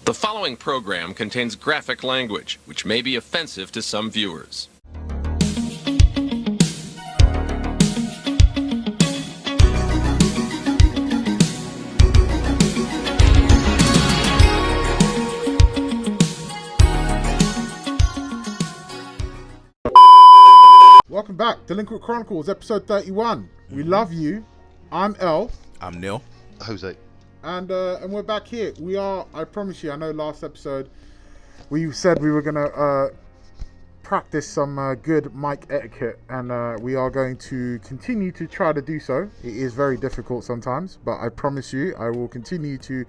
The following program contains graphic language, which may be offensive to some viewers. Welcome back, Delinquent Chronicles, episode 31. We love you. I'm El. I'm Neil. Jose. And we're back here. We are, I promise you, I know last episode we said we were going to practice some good mic etiquette, and we are going to continue to try to do so. It is very difficult sometimes, but I promise you I will continue to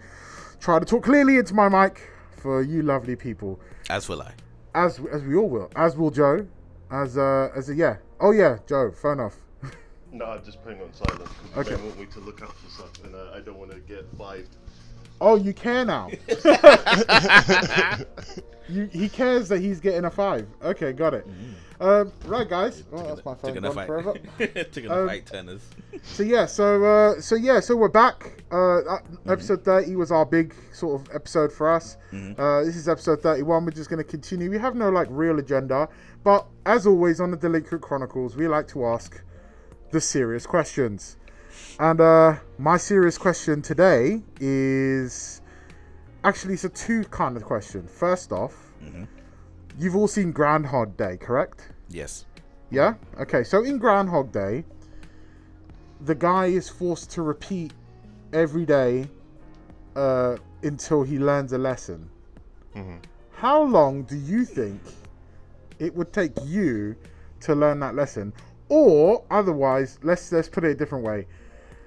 try to talk clearly into my mic for you lovely people. As will I. As we all will. As will Joe. Yeah. Oh yeah, Joe, phone off. No, I'm just putting on silent because Okay. they want me to look out for stuff, and I don't want to get vibed. Oh, you care now. He cares that he's getting a 5. Okay, got it. Right, guys. Oh, that's my phone gone forever. Took a fight, Turners. So we're back. Episode 30 was our big sort of episode for us. This is episode 31. We're just going to continue. We have no real agenda, but as always on the Delinquent Chronicles, we like to ask the serious questions. And my serious question today is actually it's a two kind of question. First off, you've all seen Groundhog Day, correct? Yes. Yeah? Okay, so in Groundhog Day, the guy is forced to repeat every day until he learns a lesson. How long do you think it would take you to learn that lesson? Or otherwise, let's put it a different way.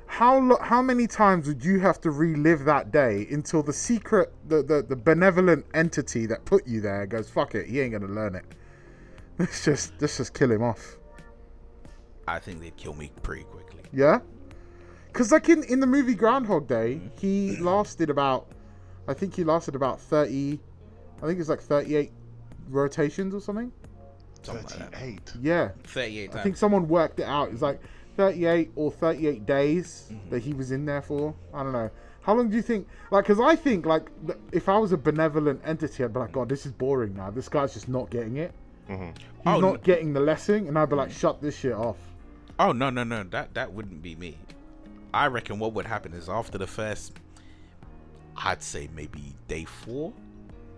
How many times would you have to relive that day until the secret, the benevolent entity that put you there goes, fuck it, he ain't gonna learn it. Let's just kill him off. I think they'd kill me pretty quickly. Yeah? Because like in the movie Groundhog Day, he lasted about 30, I think it's like 38 rotations or something. Something like that. 38. Yeah. 38 times. I think someone worked it out. It's like 38 or 38 days that he was in there for. I don't know. How long do you think? Like, because I think, like, if I was a benevolent entity, I'd be like, God, this is boring now. This guy's just not getting it. He's not getting the lesson. And I'd be like, shut this shit off. Oh, no. That wouldn't be me. I reckon what would happen is after the first, I'd say maybe day 4.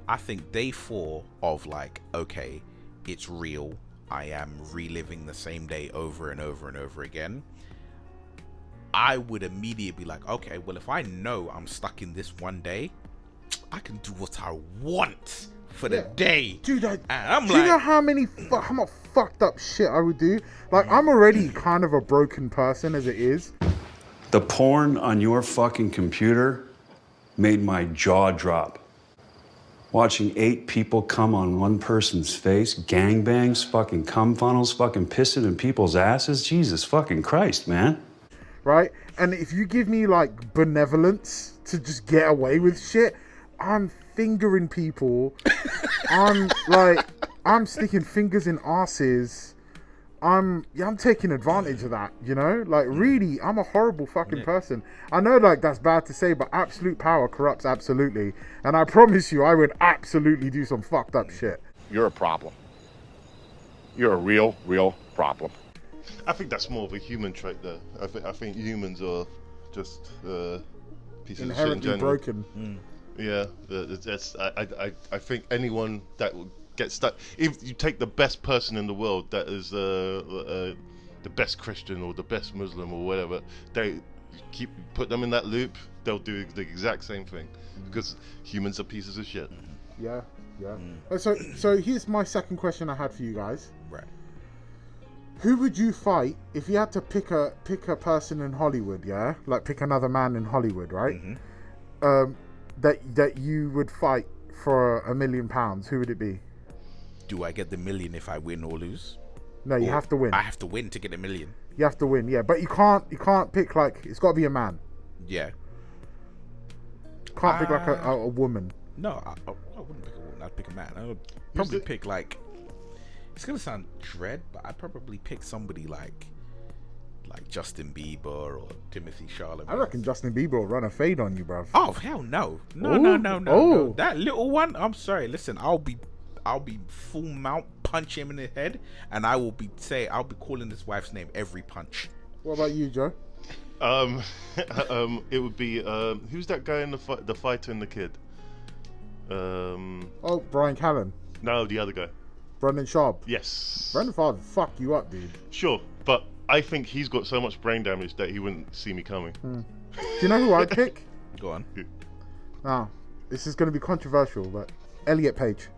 I think day 4 of like, okay, it's real. I am reliving the same day over and over and over again. I would immediately be like, okay, well, if I know I'm stuck in this one day, I can do what I want for the day. Dude, and I'm do like, you know how much fucked up shit I would do? Like, I'm already kind of a broken person as it is. The porn on your fucking computer made my jaw drop. Watching 8 people come on one person's face, gangbangs, fucking cum funnels, fucking pissing in people's asses. Jesus fucking Christ, man. Right? And if you give me, like, benevolence to just get away with shit, I'm fingering people. I'm sticking fingers in asses. I'm taking advantage of that, you know? Like, really, I'm a horrible fucking person. I know, like, that's bad to say, but absolute power corrupts absolutely. And I promise you, I would absolutely do some fucked up shit. You're a problem. You're a real problem. I think that's more of a human trait, though. I think humans are just pieces of shit in Inherently general. broken. Yeah, I think anyone that will get stuck. If you take the best person in the world, that is the best Christian or the best Muslim or whatever, they put them in that loop, they'll do the exact same thing because humans are pieces of shit. Yeah. So here's my second question I had for you guys. right. Who would you fight if you had to pick a person in Hollywood? Yeah, like pick another man in Hollywood, right? That you would fight for £1 million. Who would it be? Do I get the million if I win or lose? No, you have to win. I have to win to get $1 million. You have to win, yeah. But you can't pick like it's got to be a man. Yeah. Can't pick like a woman. No, I wouldn't pick a woman. I'd pick a man. I would probably pick like. It's gonna sound dread, but I'd probably pick somebody like like Justin Bieber or Timothy Chalamet. I reckon Justin Bieber will run a fade on you, bruv. Oh hell no. Oh. No. That little one, I'm sorry, listen, I'll be full mount, punch him in the head, and I'll be calling his wife's name every punch. What about you, Joe? It would be who's that guy in the fighter and the kid? Brian Callen. No, the other guy. Brendan Schaub. Yes. Brendan Schaub fuck you up, dude. Sure, but I think he's got so much brain damage that he wouldn't see me coming. Do you know who I'd pick? Go on. Now, this is going to be controversial, but Elliot Page.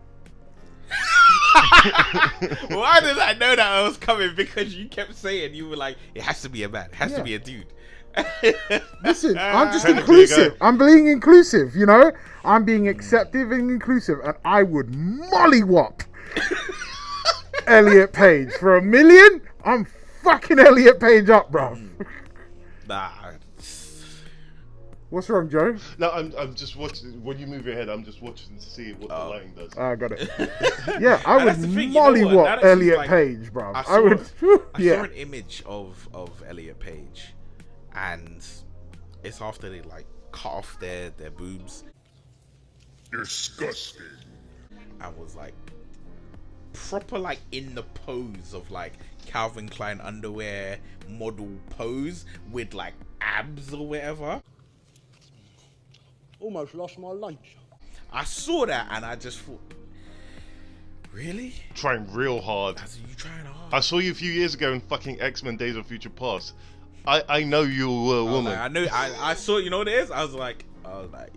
Why did I know that I was coming? Because you kept saying, you were like, it has to be a man, it has to be a dude. Listen, I'm just inclusive. I'm being inclusive, you know? I'm being acceptive and inclusive, and I would mollywop Elliot Page. For $1 million, I'm fucking Elliot Page up, bruv. Nah. What's wrong, Joe? No, I'm just watching. When you move your head, I'm just watching to see what the lighting does. I got it. Yeah, I would That's the thing, mollywop Elliot like, Page, bruv. I saw an image of Elliot Page, and it's after they like cut off their boobs. Disgusting. And was like proper like in the pose of like Calvin Klein underwear model pose with like abs or whatever. Almost lost my lunch. I saw that and I just thought, really? Trying real hard. You trying hard? I saw you a few years ago in fucking X-Men Days of Future Past. I know you were a woman. Like, I knew. I saw. You know what it is? I was like,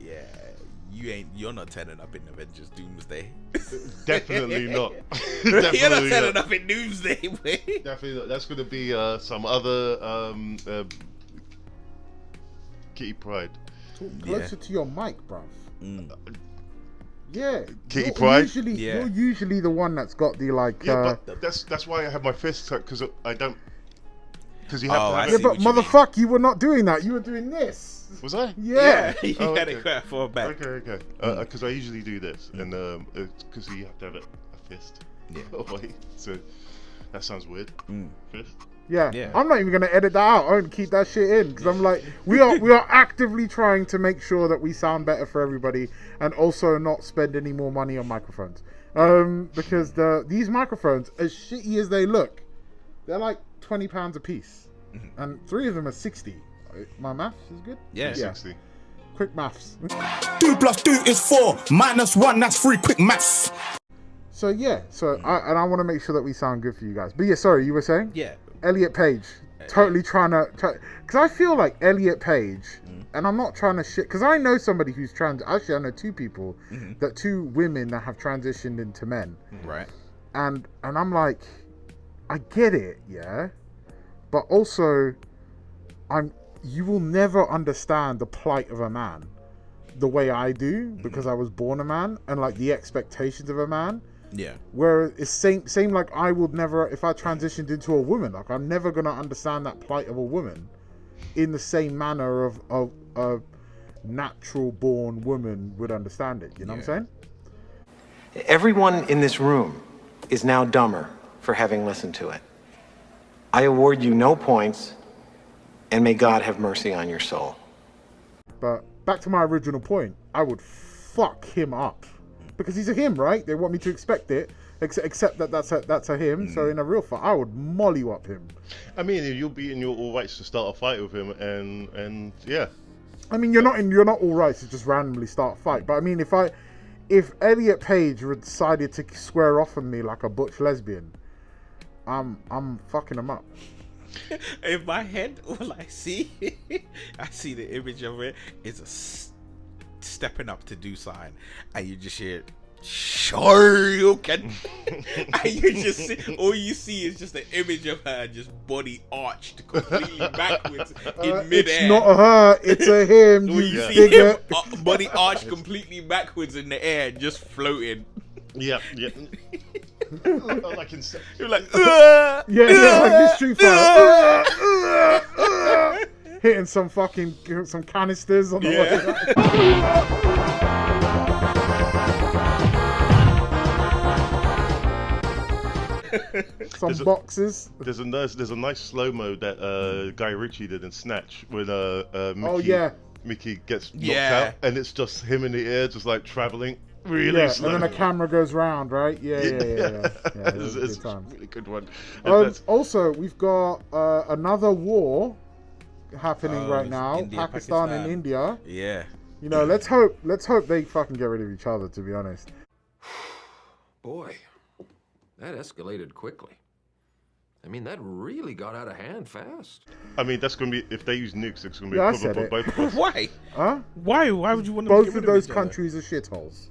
yeah. You're not turning up in Avengers Doomsday. Definitely not. You're not Definitely turning up in Doomsday, mate. Definitely not. That's going to be some other Kitty Pryde. Talk closer to your mic, bruv. Yeah. Kitty Pryde? You're usually the one that's got the like... Yeah, but that's why I have my fist tucked, because I don't... Because you have to have Yeah, but motherfucker, you were not doing that. You were doing this. Was I? Yeah. You had it quite far back. Okay. Because I usually do this, and because you have to have a fist. Yeah. Wait, so that sounds weird. Fist. Yeah. I'm not even gonna edit that out. I'm gonna keep that shit in because I'm like, we are actively trying to make sure that we sound better for everybody, and also not spend any more money on microphones. Because these microphones, as shitty as they look, they're like £20 a piece, and 3 of them are 60. My maths is good. Yeah. 60. Quick maths. 2 + 2 is 4. -1, that's 3. Quick maths. So I want to make sure that we sound good for you guys. But yeah, sorry, you were saying? Yeah. Elliot Page, totally trying to, because I feel like Elliot Page, and I'm not trying to shit, because I know somebody who's actually I know 2 people, 2 women that have transitioned into men. Right. And I'm like, I get it, yeah, but also, you will never understand the plight of a man the way I do, because I was born a man, and like the expectations of a man. Yeah. Where it's same like I would never, if I transitioned into a woman, like I'm never gonna understand that plight of a woman in the same manner of a natural born woman would understand it. You know what I'm saying? Everyone in this room is now dumber for having listened to it. I award you no points, and may God have mercy on your soul. But back to my original point, I would fuck him up. Because he's a him, right? They want me to expect it, except that that's a him. So in a real fight, I would mollywop him. I mean, you'll be in your all rights to start a fight with him, and yeah. I mean, you're not all right to just randomly start a fight. But I mean, if Elliot Page decided to square off on me like a butch lesbian, I'm fucking him up. In my head, all I see the image of it is a stepping up to do sign, and you just hear sure you can and you just see, all you see is just an image of her just body arched completely backwards in midair. It's not her, it's a him. You see him body arched completely backwards in the air, just floating. Yeah. Like You're like, yeah, like this Street Fighter. Hitting some canisters on the way. some boxes. There's a nice slow mo that Guy Ritchie did in Snatch when Mickey gets knocked out, and it's just him in the air, just like traveling really slow. And then the camera goes round, right? Yeah. It's a really good one. Also, we've got another war happening right now, Pakistan and India. Yeah. You know, let's hope they fucking get rid of each other, to be honest. Boy, that escalated quickly. I mean, that really got out of hand fast. I mean, that's going to be, if they use nukes, it's going to be a problem for both of us. Why? Huh? Why would you want to Both of those countries are shitholes.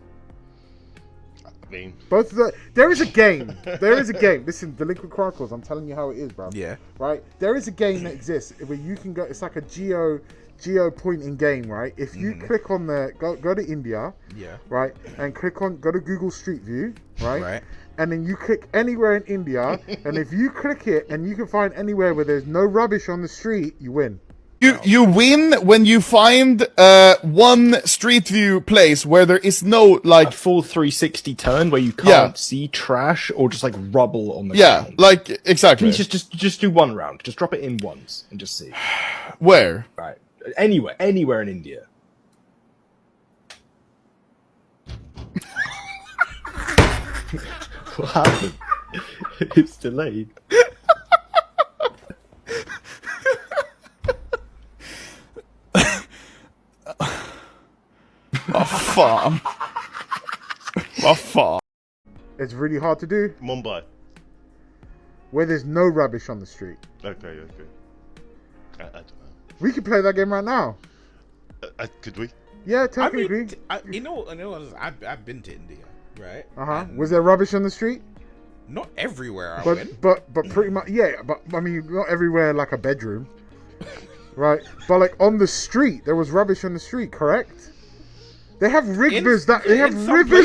I mean, there is a game. Listen, Delinquent Chronicles, I'm telling you how it is, bro. Yeah. Right? There is a game that exists where you can go, it's like a geo pointing game, right? If you click on go to India, right, and go to Google Street View, right, and then you click anywhere in India, and if you click it and you can find anywhere where there's no rubbish on the street, you win. You win when you find one Street View place where there is no a full 360 turn where you can't see trash or just like rubble on the ground. like exactly. Please just do one round. Just drop it in once and just see. Where? Right. Anywhere in India. What happened? It's delayed. My farm. It's really hard to do. Mumbai. Where there's no rubbish on the street. Okay. I don't know. We could play that game right now. Could we? Yeah, technically. I've been to India, right? And was there rubbish on the street? Not everywhere I went. But pretty much, yeah. But I mean, not everywhere like a bedroom, right? But like on the street, there was rubbish on the street, correct? They have rivers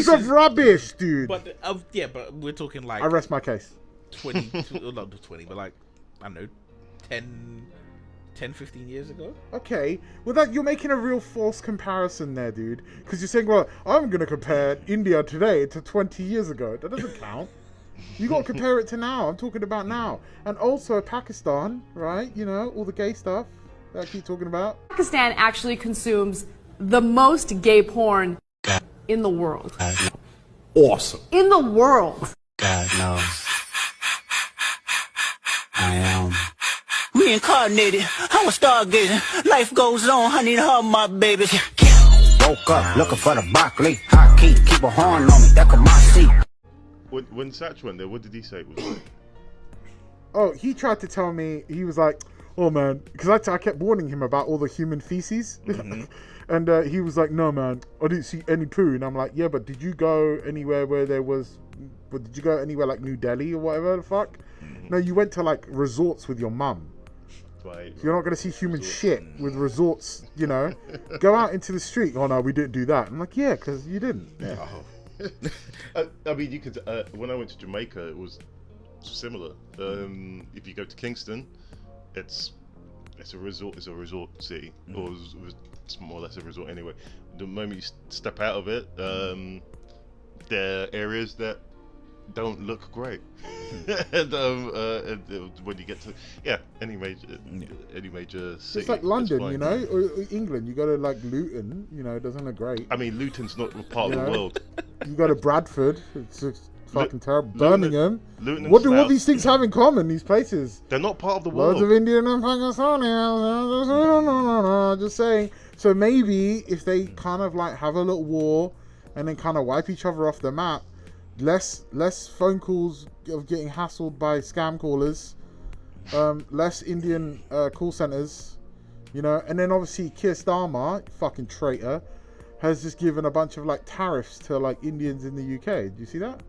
of rubbish, dude. But but we're talking like. I rest my case. 20, not 20, but like I don't know, 10, 15 years ago. Okay, well you're making a real false comparison there, dude. Because you're saying, well, I'm going to compare India today to 20 years ago. That doesn't count. You got to compare it to now. I'm talking about now. And also Pakistan, right? You know, all the gay stuff that I keep talking about. Pakistan actually consumes the most gay porn in the world. Awesome. In the world. God knows. I am. Reincarnated, I'm a stargazing. Life goes on, I need her, my babies. Woke up looking for the broccoli. Hot key, keep a horn on me, that could my seat. When Satch went there, what did he say it was like? Oh, he tried to tell me, he was like, oh man, because I kept warning him about all the human feces. And he was like, no man, I didn't see any poo. And I'm like, yeah, but did you go anywhere where there was, did you go anywhere like New Delhi or whatever the fuck? No, you went to like resorts with your mum. Right. You're not going to see human shit with resorts, you know. Go out into the street. Oh no, we didn't do that. I'm like, yeah, because you didn't. Yeah. I mean, you could. When I went to Jamaica, it was similar. If you go to Kingston, it's a resort. It's a resort city, or it's more or less a resort anyway. The moment you step out of it, there are areas that don't look great. And when you get to any major city, it's like London, you know, or England. You go to like Luton, you know, it doesn't look great. I mean, Luton's not part of the world. You go to Bradford, it's just fucking terrible. Luton, Birmingham. What do all these things have in common? These places, they're not part of the world. Loads of Indian and Pakistani. Just saying. So maybe if they kind of like have a little war and then kind of wipe each other off the map. Less phone calls of getting hassled by scam callers, less Indian call centers, you know, and then obviously Keir Starmer, fucking traitor, has just given a bunch of like tariffs to like Indians in the UK. Did you see that?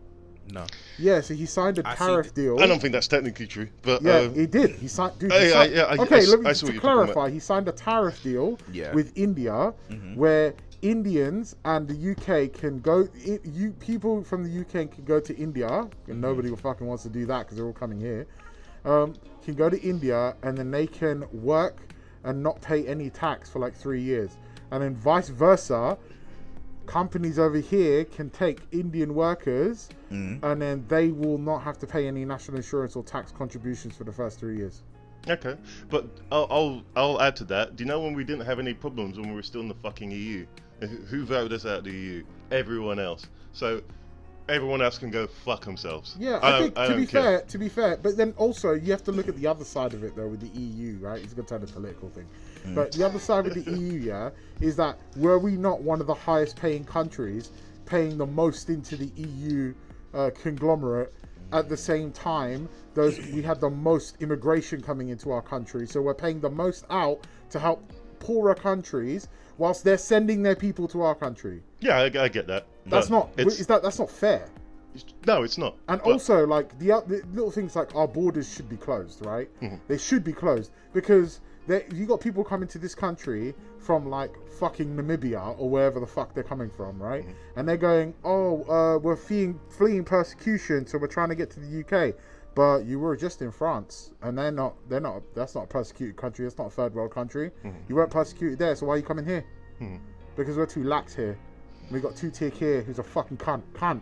No. Yeah, so he signed a tariff deal. I don't think that's technically true, but yeah, he did. He signed. Dude, to clarify, he signed a tariff deal with India, where Indians and the UK can go. People from the UK can go to India, and nobody fucking wants to do that because they're all coming here. Can go to India and then they can work and not pay any tax for like 3 years, and then vice versa. companies over here can take Indian workers and then they will not have to pay any national insurance or tax contributions for the first 3 years. Okay, but I'll add to that. Do you know when we didn't have any problems when we were still in the fucking EU? Who voted us out of the EU? Everyone else. So everyone else can go fuck themselves. Yeah, I think to be fair, but then also you have to look at the other side of it though with the EU, right? It's going to turn a political thing. But the other side with the EU, yeah, is that were we not one of the highest paying countries, paying the most into the EU conglomerate, at the same time, we had the most immigration coming into our country, so we're paying the most out to help poorer countries, whilst they're sending their people to our country. Yeah, I get that. That's not fair. No, it's not. And also, like the little things like our borders should be closed, right? They should be closed because you got people coming to this country from like fucking Namibia or wherever the fuck they're coming from, right? And they're going, we're fleeing persecution, so we're trying to get to the UK. But you were just in France, and they're not. That's not a persecuted country. That's not a third world country. You weren't persecuted there, so why are you coming here? Because we're too lax here. We got two-tier here who's a fucking cunt.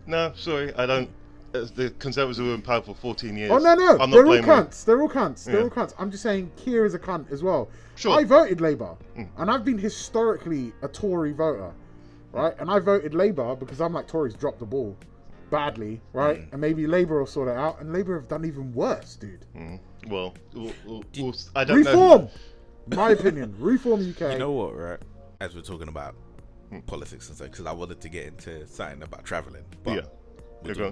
No, sorry, I don't. The Conservatives were in power for 14 years. Oh no, I'm they're not all cunts. They're all cunts. They're Yeah. all cunts. I'm just saying, Keir is a cunt as well. Sure. I voted Labour, and I've been historically a Tory voter, right? And I voted Labour because I'm like, Tories dropped the ball badly, right? And maybe Labour will sort it out, and Labour have done even worse, dude. Well, I don't Reform. know. My opinion, reform UK. You know what, right? As we're talking about politics and stuff, because I wanted to get into something about traveling. But Yeah.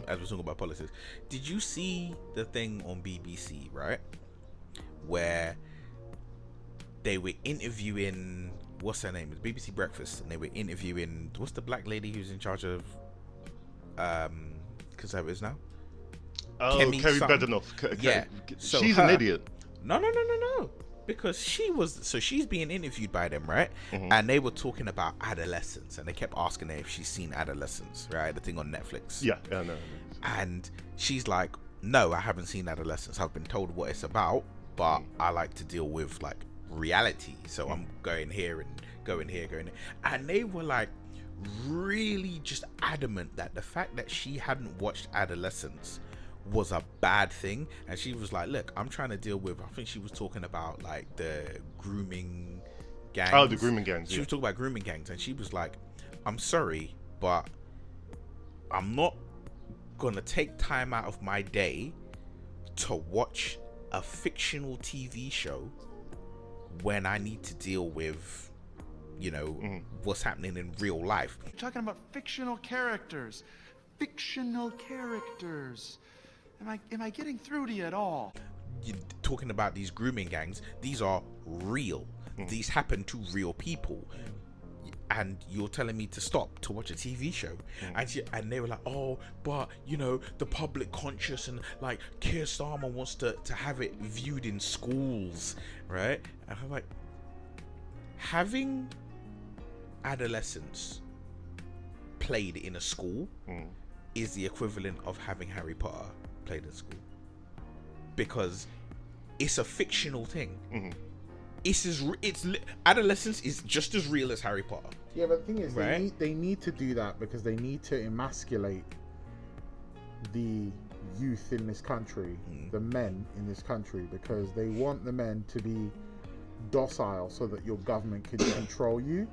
as we're talking about politics, did you see the thing on BBC, right? Where they were interviewing, what's her name? It's BBC Breakfast, and they were interviewing, what's the black lady who's in charge of Conservatives now? Oh, Kerry Badenoch. Yeah. So she's an idiot. No. Because she's being interviewed by them, right? And they were talking about adolescence, and they kept asking her if she's seen Adolescence, right? The thing on Netflix. Yeah, I know. And she's like, no, I haven't seen Adolescence. I've been told what it's about, but I like to deal with like reality. So I'm going here and going here. And they were like really just adamant that the fact that she hadn't watched Adolescence was a bad thing. And she was like, look, I'm trying to deal with, I think she was talking about like the grooming gangs. Oh, the grooming gangs. She was talking about grooming gangs, and she was like, I'm sorry, but I'm not gonna take time out of my day to watch a fictional TV show when I need to deal with, you know, what's happening in real life. You're talking about fictional characters. Fictional characters. Am I getting through to you at all? You're talking about these grooming gangs. These are real. These happen to real people. And you're telling me to stop to watch a TV show. And they were like, oh, but, you know, the public conscious, and like Keir Starmer wants to have it viewed in schools, right? And I'm like, having Adolescence played in a school is the equivalent of having Harry Potter played in school, because it's a fictional thing. Adolescence is just as real as Harry Potter. Yeah, but the thing is, right? they need to do that because they need to emasculate the youth in this country, the men in this country, because they want the men to be docile so that your government can control you.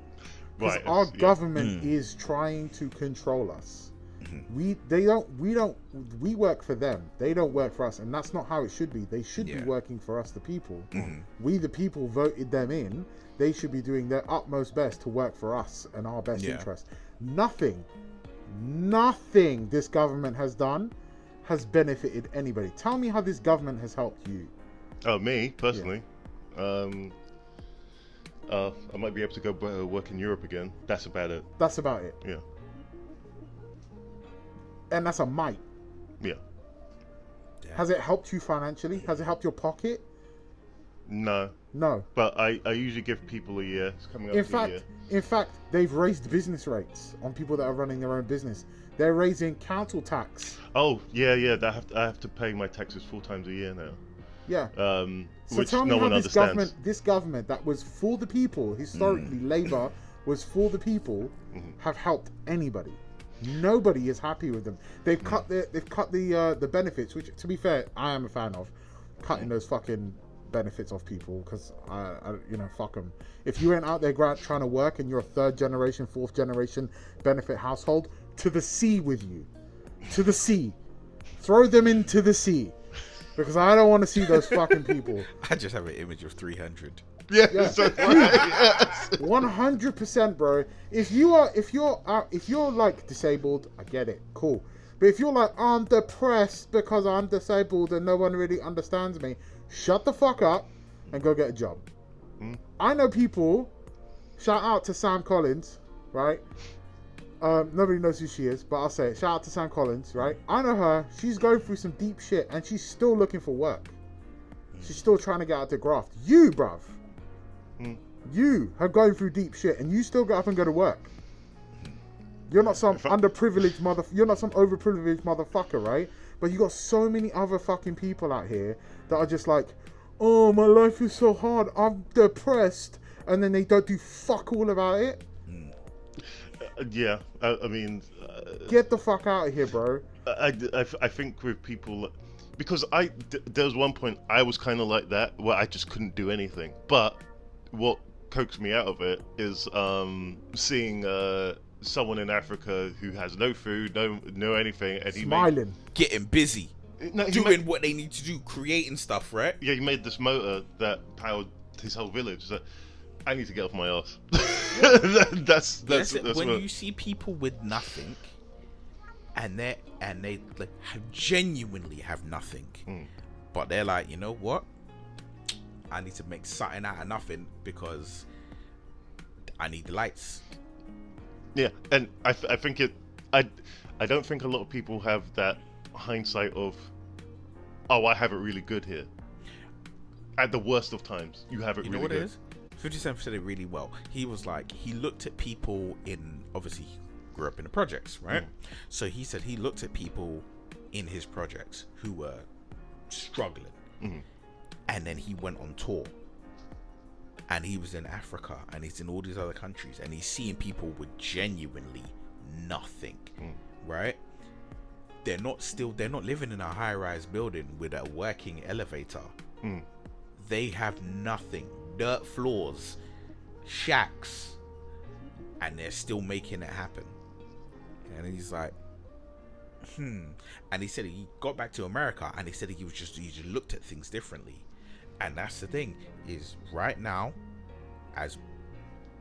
Because our government is trying to control us. We work for them. They don't work for us, and that's not how it should be. They should be working for us, the people. We, the people, voted them in. They should be doing their utmost best to work for us and our best interest. Nothing this government has done has benefited anybody. Tell me how this government has helped you. Oh, me personally. I might be able to go work in Europe again. That's about it. That's about it. Yeah. And that's a might. Yeah. Has it helped you financially? Has it helped your pocket? No. But I usually give people a year. It's coming up to a year. In fact, they've raised business rates on people that are running their own business. They're raising council tax. Oh, yeah. I have to pay my taxes 4 times a year now. Yeah. Which tell me no how one understands. This government that was for the people, historically, Labour was for the people, have helped anybody. Nobody is happy with them. They've cut the benefits, which, to be fair, I am a fan of cutting those fucking benefits off people, because I fuck them. If you ain't out there trying to work and you're a 3rd generation, 4th generation benefit household, to the sea with you, to the sea, throw them into the sea, because I don't want to see those fucking people. I just have an image of 300. Yeah, 100%, bro. If you're like disabled, I get it, cool. But if you're like, I'm depressed because I'm disabled and no one really understands me, shut the fuck up and go get a job. I know people. Shout out to Sam Collins, right? Nobody knows who she is, but I'll say it. Shout out to Sam Collins, right? I know her. She's going through some deep shit and she's still looking for work. She's still trying to get out to graft. You, bruv. You are going through deep shit and you still get up and go to work. You're not some underprivileged you're not some overprivileged motherfucker, right? But you got so many other fucking people out here that are just like, oh, my life is so hard, I'm depressed, and then they don't do fuck all about it. Yeah, I mean, get the fuck out of here, bro. I think with people, because there was one point I was kind of like that, where I just couldn't do anything. But what coaxed me out of it is seeing someone in Africa who has no food, no anything, and smiling, getting busy, doing what they need to do, creating stuff, right? Yeah, he made this motor that powered his whole village. So I need to get off my ass. that's when you see people with nothing, and they like genuinely have nothing, but they're like, you know what? I need to make something out of nothing because I need the lights. Yeah, and I think I don't think a lot of people have that hindsight of, oh, I have it really good here. At the worst of times, you have it really good. You know what it is? 50 Cent said it really well. He was like, he looked at people in, obviously he grew up in the projects, right? So he said he looked at people in his projects who were struggling. And then he went on tour. And he was in Africa and he's in all these other countries and he's seeing people with genuinely nothing, right? They're not living in a high-rise building with a working elevator. They have nothing. Dirt floors, shacks, and they're still making it happen. And he's like, And he said he got back to America and he said he just looked at things differently. And that's the thing, is right now, as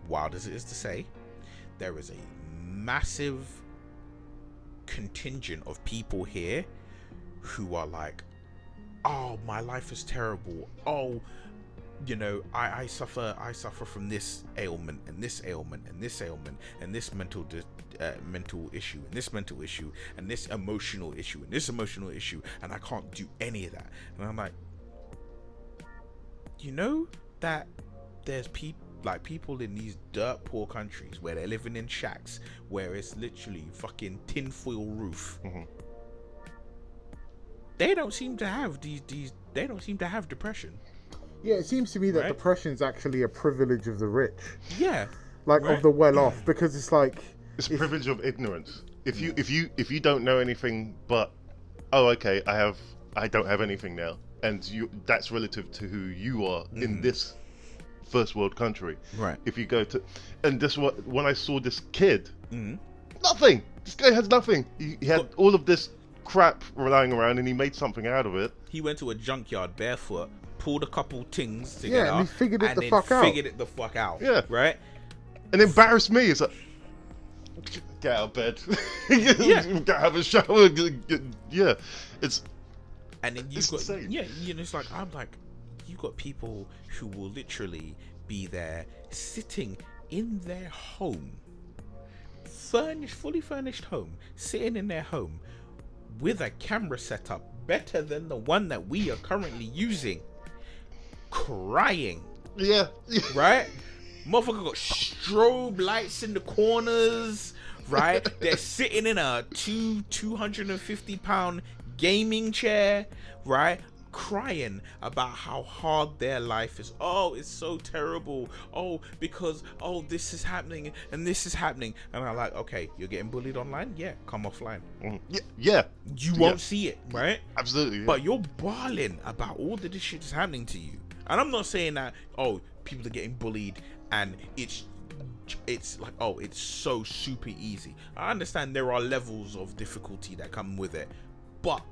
wild as it is to say, there is a massive contingent of people here who are like, oh, my life is terrible. Oh, you know, I suffer from this ailment and this ailment and this ailment and this mental issue and this mental issue and this emotional issue and this emotional issue, and I can't do any of that. And I'm like, you know that there's people in these dirt poor countries where they're living in shacks where it's literally fucking tinfoil roof. They don't seem to have they don't seem to have depression. Yeah, it seems to me that depression is actually a privilege of the rich. Yeah, like of the well-off, because it's like it's a privilege of ignorance. If you don't know anything, but okay, I don't have anything now, and that's relative to who you are in this first world country. Right. If you go to, and this when I saw this kid, nothing. This guy has nothing. He had all of this crap lying around, and he made something out of it. He went to a junkyard barefoot, pulled a couple things together, and he figured it the fuck out. Yeah, right. And embarrassed me. It's like, get out of bed. Go have a shower. Yeah, it's. And then you've got it's like, I'm like, you've got people who will literally be there sitting in their home, fully furnished home, sitting in their home with a camera setup better than the one that we are currently using, crying. Yeah. Right? Motherfucker got strobe lights in the corners, right? They're sitting in a 250-pound gaming chair, right? crying about how hard their life is. Oh, it's so terrible. Oh, because this is happening and this is happening. And I'm like, okay, you're getting bullied online? Yeah, come offline. Yeah. You won't see it, right? Absolutely. Yeah. But you're bawling about all of this shit that's happening to you. And I'm not saying that, people are getting bullied and it's like, it's so super easy. I understand there are levels of difficulty that come with it, but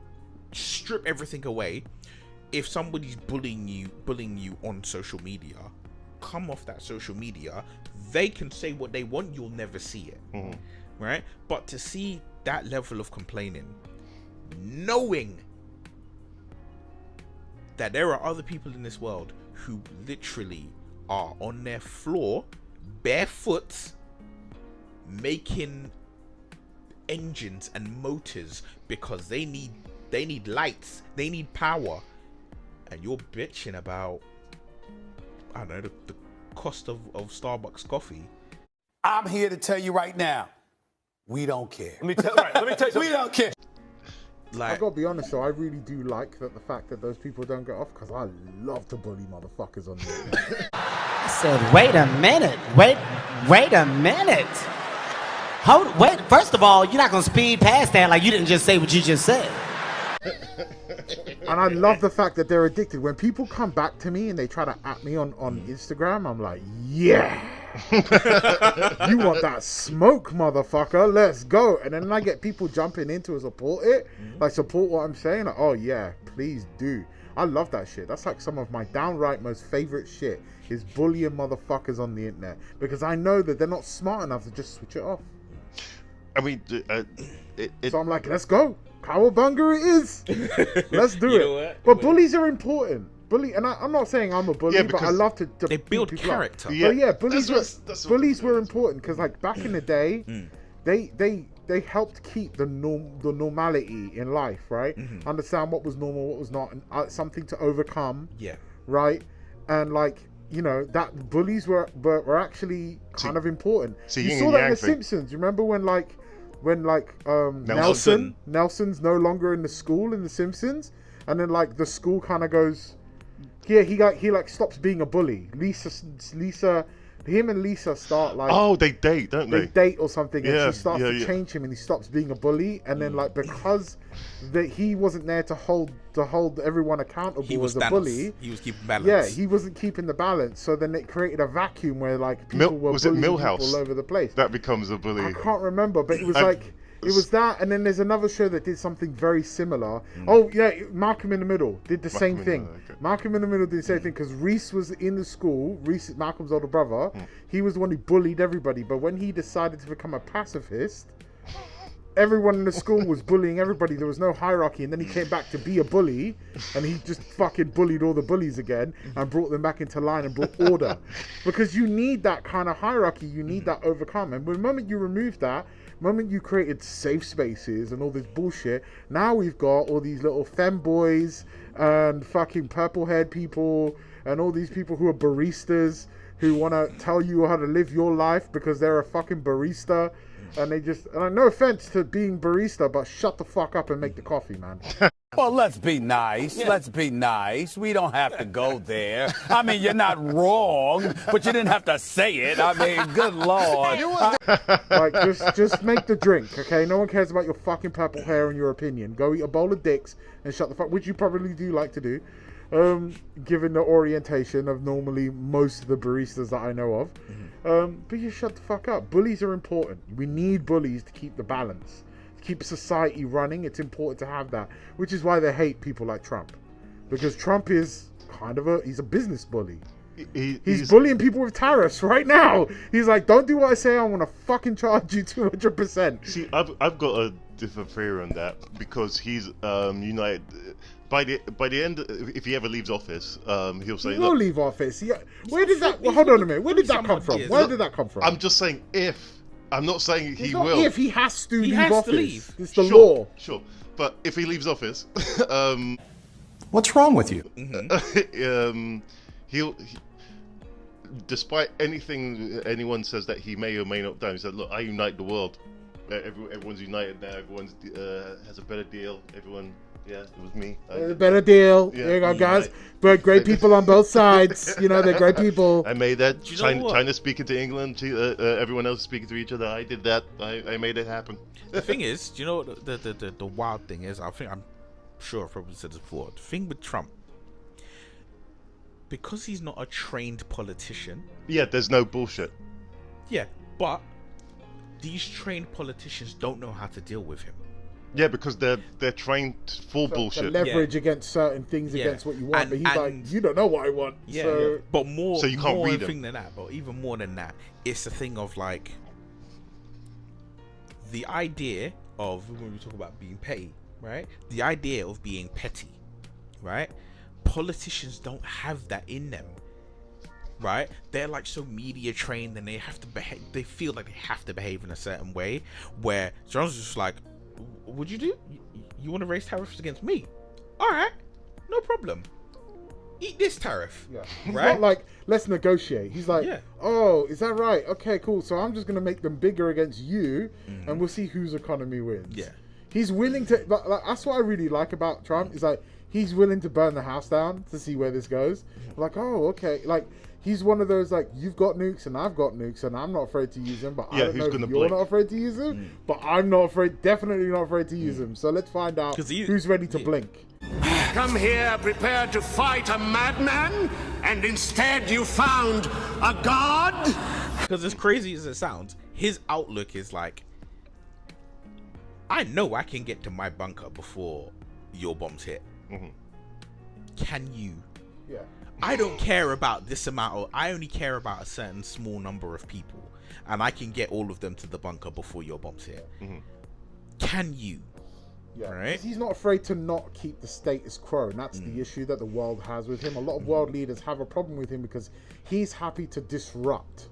strip everything away. If somebody's bullying you on social media, come off that social media. They can say what they want, you'll never see it, right? But to see that level of complaining, knowing that there are other people in this world who literally are on their floor barefoot making engines and motors because they need lights, they need power, and you're bitching about, I don't know, the cost of Starbucks coffee. I'm here to tell you right now, we don't care. Let me tell you something. We don't care. I gotta be honest though, I really do like the fact that those people don't get off, because I love to bully motherfuckers on the internet. I said, wait a minute. Wait a minute. Wait, first of all, you're not gonna speed past that like you didn't just say what you just said. And I love the fact that they're addicted. When people come back to me and they try to at me on Instagram, I'm like, yeah. You want that smoke, motherfucker? Let's go. And then I get people jumping in to support it, like support what I'm saying. Like, oh yeah, please do. I love that shit. That's like some of my downright most favorite shit, is bullying motherfuckers on the internet, because I know that they're not smart enough to just switch it off. I mean, so I'm like, let's go. Cowabunga it is. Let's do it. But bullies are important. And I'm not saying I'm a bully, but I love to they build character. But yeah, bullies were important, because like back in the day, they helped keep the normality in life, right? Understand what was normal, what was not, and something to overcome. Yeah. Right? And like, you know, that bullies were actually kind of important. You saw that in The Simpsons. You remember when Nelson's no longer in the school in The Simpsons, and then like the school kind of goes, yeah, he stops being a bully. Lisa, him and Lisa start like, they date, don't they? They date or something, and she starts to change him, and he stops being a bully, and then like because he wasn't there to hold everyone accountable as a bully. He was keeping balance. Yeah, he wasn't keeping the balance, so then it created a vacuum where like people were bullying people all over the place. That becomes a bully. I can't remember, but it was it was that, and then there's another show that did something very similar. Oh yeah, Malcolm in the Middle did the same thing. Malcolm in the Middle did the same thing, because Reese was in the school. Reese, Malcolm's older brother, he was the one who bullied everybody. But when he decided to become a pacifist, everyone in the school was bullying everybody. There was no hierarchy, and then he came back to be a bully, and he just fucking bullied all the bullies again and brought them back into line and brought order. Because you need that kind of hierarchy, you need that overcome. And the moment you remove that, the moment you created safe spaces and all this bullshit, now we've got all these little femboys and fucking purple-haired people and all these people who are baristas who want to tell you how to live your life because they're a fucking barista. And they just, and no offense to being barista, but shut the fuck up and make the coffee, man. Well, let's be nice. Yeah. Let's be nice. We don't have to go there. I mean, you're not wrong, but you didn't have to say it. I mean, good Lord. Like, just make the drink, okay? No one cares about your fucking purple hair and your opinion. Go eat a bowl of dicks and shut the fuck, which you probably do like to do. Given the orientation of normally most of the baristas that I know of. But you shut the fuck up. Bullies are important. We need bullies to keep the balance, to keep society running. It's important to have that, which is why they hate people like Trump, because Trump is kind of he's a business bully. He's bullying people with tariffs right now. He's like, don't do what I say, I want to fucking charge you 200%. See, I've got a different theory on that, because he's united. By the end, if he ever leaves office, he'll say, "He'll leave office." Yeah. Where did that? Well, hold on a minute. Where did that come from? Where did that come from? I'm just saying if. I'm not saying he not will. If he has to leave office, it's the law. law. Sure, but if he leaves office, what's wrong with you? He'll despite anything anyone says that he may or may not do, he said, "Look, I unite the world." everyone's united now. Everyone's has a better deal. Everyone, yeah, it was me. Better deal. Yeah, there you go, guys. But great people on both sides. You know, they're great people. I made that. China speaking to England. Everyone else speaking to each other. I did that. I made it happen. The thing is, do you know what the wild thing is? I'm sure I've probably said this before. The thing with Trump, because he's not a trained politician. Yeah, there's no bullshit. Yeah, but these trained politicians don't know how to deal with him. Yeah, because they're trained for bullshit. The leverage against certain things against what you want, but he's like, you don't know what I want. Yeah, so. But more, so you can't read thing than that. But even more than that, it's a thing of like the idea of when we talk about being petty, right? The idea of being petty, right? Politicians don't have that in them, right? They're like so media trained, and they have to behave. They feel like they have to behave in a certain way. Where John's just like, "What'd you do? You want to raise tariffs against me? All right, no problem. Eat this tariff." Yeah, he's right? not like, let's negotiate. He's like, oh, is that right? Okay, cool. So I'm just gonna make them bigger against you, and we'll see whose economy wins. Yeah, he's willing to. Like, that's what I really like about Trump. Is like he's willing to burn the house down to see where this goes. Like, oh, okay, like. He's one of those, like, you've got nukes and I've got nukes and I'm not afraid to use them, but I don't know if you're not afraid to use them, but I'm not afraid, definitely not afraid to use them. So let's find out who's ready to blink. Come here prepared to fight a madman, and instead you found a god? Because as crazy as it sounds, his outlook is like, I know I can get to my bunker before your bombs hit. Can you? Yeah. I don't care about this amount of, I only care about a certain small number of people, and I can get all of them to the bunker before your bombs hit. Can you? Yeah, right? He's not afraid to not keep the status quo, and that's the issue that the world has with him. A lot of world leaders have a problem with him because he's happy to disrupt.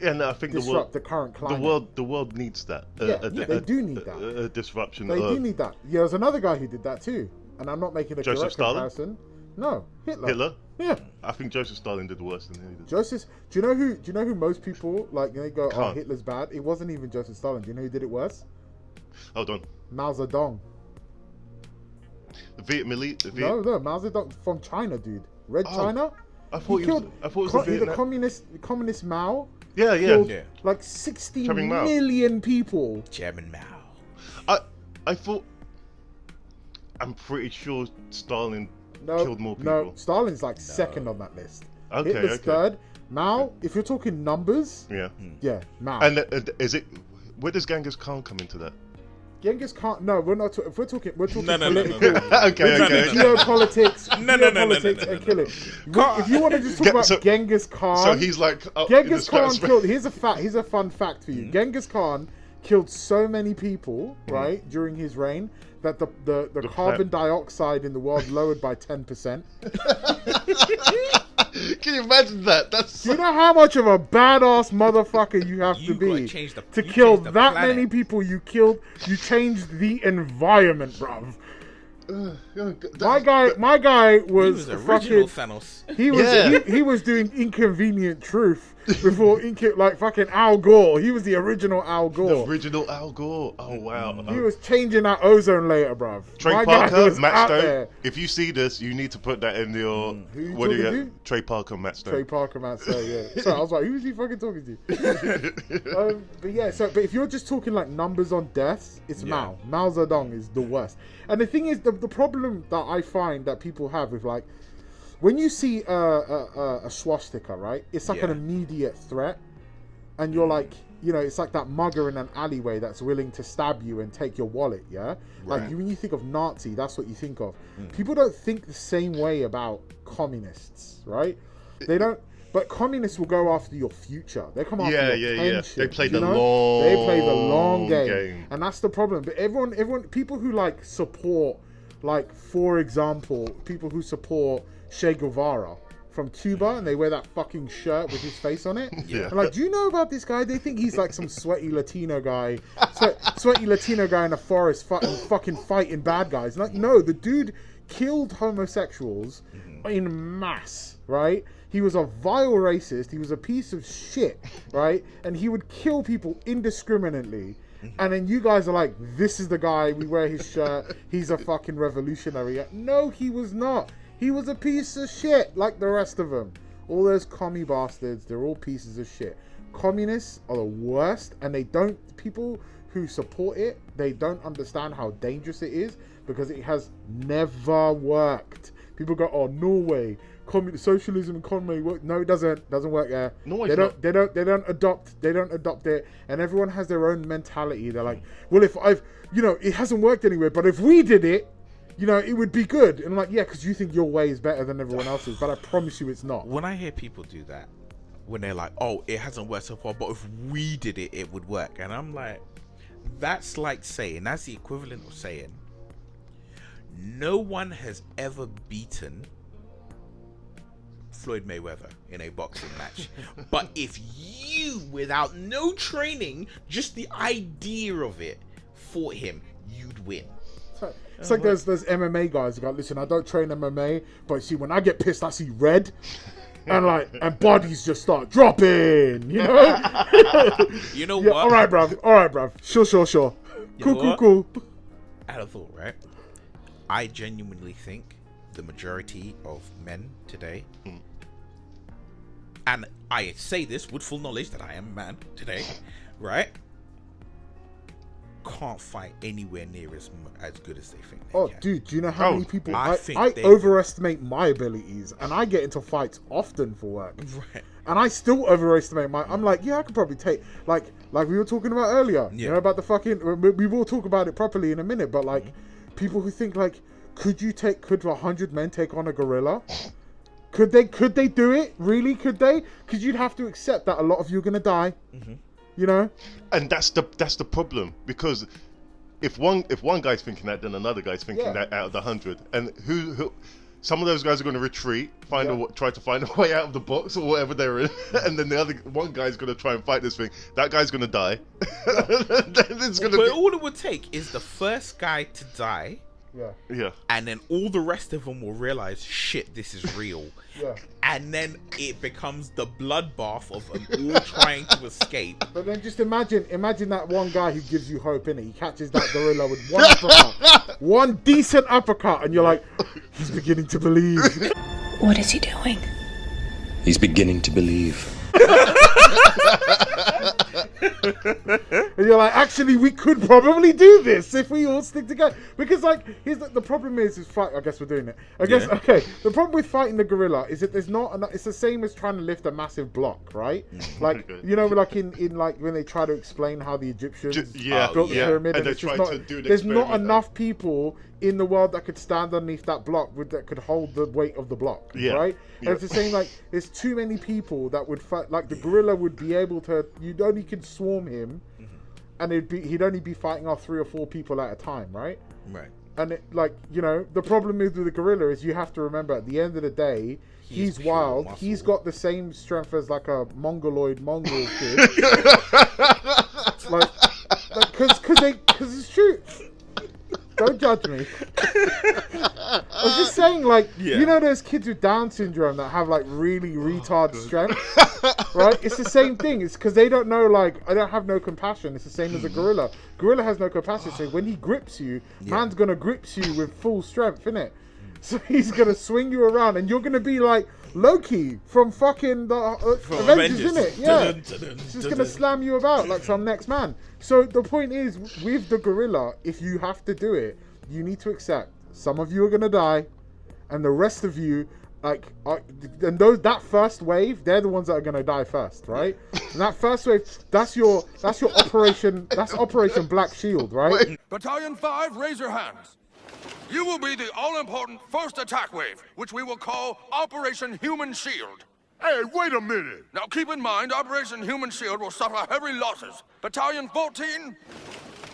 Yeah, no, I think disrupt the current climate. The world needs that. They do need that. A disruption. They do need that. Yeah, there's another guy who did that too, and I'm not making a correct comparison. No, Hitler. Hitler? Yeah. I think Joseph Stalin did worse than he did. Joseph, do you know who most people like they go, oh, Hitler's bad? It wasn't even Joseph Stalin. Do you know who did it worse? Hold on. Mao Zedong. The Vietnamese? No, Mao Zedong from China, dude. Red China? I thought he was the communist Mao. Yeah. Killed like 60 million people. Chairman Mao. I thought. I'm pretty sure Stalin killed more people. No, Stalin's like second on that list. Okay, Hitler's third. Mao, if you're talking numbers, yeah, Mao. And is it? Where does Genghis Khan come into that? Genghis Khan. No, we're not. If we're talking political. Okay. Geopolitics. And killing. If you want to just talk about Genghis Khan, so he's like Genghis Khan killed. Here's a fun fact for you. Genghis Khan killed so many people, right, during his reign, that the carbon dioxide in the world lowered by 10%. Can you imagine that? Do you know how much of a badass motherfucker you have to be to kill that many people? You changed the environment, bruv. My guy was original fucking Thanos. He was doing Inconvenient Truth before like fucking Al Gore. He was the original Al Gore. The original Al Gore. Oh wow. He was changing that ozone layer, bruv. Trey Parker, Matt Stone. If you see this, you need to put that in your. What do you get? Trey Parker, Matt Stone. Trey Parker, Matt Stone. Yeah. So I was like, who's he fucking talking to? But yeah. But if you're just talking like numbers on deaths, it's Mao. Mao Zedong is the worst. And the thing is, the problem that I find that people have with like, when you see a swastika, right? It's like an immediate threat, and you're like, it's like that mugger in an alleyway that's willing to stab you and take your wallet, yeah? Like when you think of Nazi, that's what you think of. People don't think the same way about communists, right? They don't. But communists will go after your future. They come after your pension. They play the long game, and that's the problem. But everyone, people who like support, like for example, people who support Che Guevara from Cuba, and they wear that fucking shirt with his face on it. Yeah. And like, do you know about this guy? They think he's like some sweaty Latino guy in a forest fucking fighting bad guys. Like, no, the dude killed homosexuals in mass, right? He was a vile racist. He was a piece of shit, right? And he would kill people indiscriminately. And then you guys are like, this is the guy, we wear his shirt, he's a fucking revolutionary. No, he was not. He was a piece of shit like the rest of them. All those commie bastards, they're all pieces of shit. Communists are the worst, and people who support it, they don't understand how dangerous it is, because it has never worked. People go, oh, Norway, socialism and communism work. No, it doesn't work there. No, they don't adopt it, and everyone has their own mentality. They're like, well, if it hasn't worked anywhere, but if we did it, it would be good. And I'm like, yeah, because you think your way is better than everyone else's, but I promise you it's not. When I hear people do that, when they're like, oh, it hasn't worked so far, but if we did it, it would work. And I'm like, that's the equivalent of saying, no one has ever beaten Floyd Mayweather in a boxing match. But if you, without no training, just the idea of it, fought him, you'd win. It's like those MMA guys who go, listen, I don't train MMA, but see, when I get pissed, I see red. And bodies just start dropping, You know what? All right, bruv. Sure. Cool. I had a thought, right? I genuinely think the majority of men today, and I say this with full knowledge that I am a man today, right? Can't fight anywhere near as good as they think they can. Dude, do you know how many people I think overestimate my abilities, and I get into fights often for work, right? And I still overestimate I'm like, yeah, I could probably take like we were talking about earlier, about the fucking. We will talk about it properly in a minute, but like people who think like, could 100 men take on a gorilla? Could they do it? Really? Could they? Because you'd have to accept that a lot of you are gonna die. And that's the problem, because if one guy's thinking that, then another guy's thinking that out of the 100, and who some of those guys are going to retreat, try to find a way out of the box or whatever they're in, and then the other one guy's going to try and fight this thing. That guy's going to die. All it would take is the first guy to die. Yeah. And then all the rest of them will realize, shit, this is real. And then it becomes the bloodbath of them all trying to escape. But then just imagine that one guy who gives you hope, innit? He catches that gorilla with one uppercut. One decent uppercut, and you're like, he's beginning to believe. What is he doing? He's beginning to believe. And you're like, actually, we could probably do this if we all stick together. Because like, here's the problem is fight. I guess we're doing it. Okay. The problem with fighting the gorilla is that there's not enough. It's the same as trying to lift a massive block, right? Like like in like when they try to explain how the Egyptians built the pyramid, and it's just not. There's not enough people in the world that could stand underneath that block that could hold the weight of the block, right? And it's the same, like, there's too many people that would fight. Like, the gorilla would be able to, you'd only could swarm him, and he'd only be fighting off 3 or 4 people at a time, right? Right. And the problem is with the gorilla is you have to remember, at the end of the day, he's wild. Muscle. He's got the same strength as like a mongoloid Mongol kid. Because it's true. Don't judge me. I was just saying, like, you know those kids with Down syndrome that have, like, really retard strength? Right? It's the same thing. It's because they don't know, like, I don't have no compassion. It's the same as a gorilla. Gorilla has no compassion. So when he grips you, man's going to grip you with full strength, innit? So he's going to swing you around, and you're going to be like Loki from fucking the Avengers, innit? Yeah. He's just going to slam you about like some next man. So the point is, with the gorilla, if you have to do it, you need to accept some of you are going to die, and the rest of you, that first wave, they're the ones that are going to die first, right? And that first wave, that's your operation. That's Operation Black Shield, right? Battalion 5, raise your hands. You will be the all-important first attack wave, which we will call Operation Human Shield. Hey, wait a minute! Now keep in mind, Operation Human Shield will suffer heavy losses. Battalion 14,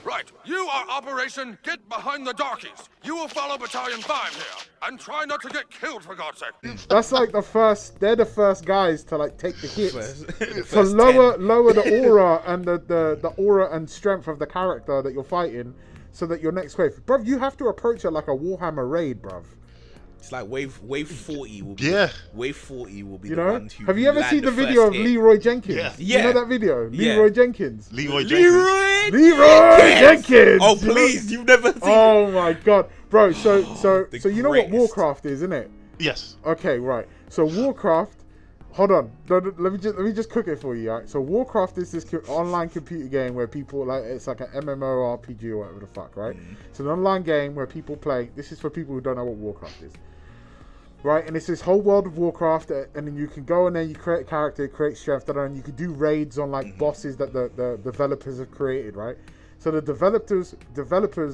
right, you are Operation Get Behind the Darkies. You will follow Battalion 5 here, and try not to get killed, for God's sake. That's like they're the first guys to like take the hits, to lower the aura and the aura and strength of the character that you're fighting, so that your next wave, bruv, you have to approach it like a Warhammer raid, bruv. It's like wave 40 will be wave 40 will be the ones who have you ever seen the video of Leroy Jenkins? Yeah. You know that video? Leroy Jenkins. Leroy Leroy Jenkins. Oh please, you've never seen. Oh my god, bro. So you know what greatest. Warcraft is, isn't it? Yes. Okay, right. So Warcraft. Hold on. No, let me just cook it for you. Right? So Warcraft is this online computer game where people it's like an MMORPG or whatever the fuck, right? It's an online game where people play. This is for people who don't know what Warcraft is. Right, and it's this whole world of Warcraft, and then you can go in there, you create a character, create strength, and you can do raids on like bosses that the developers have created, right? So the developers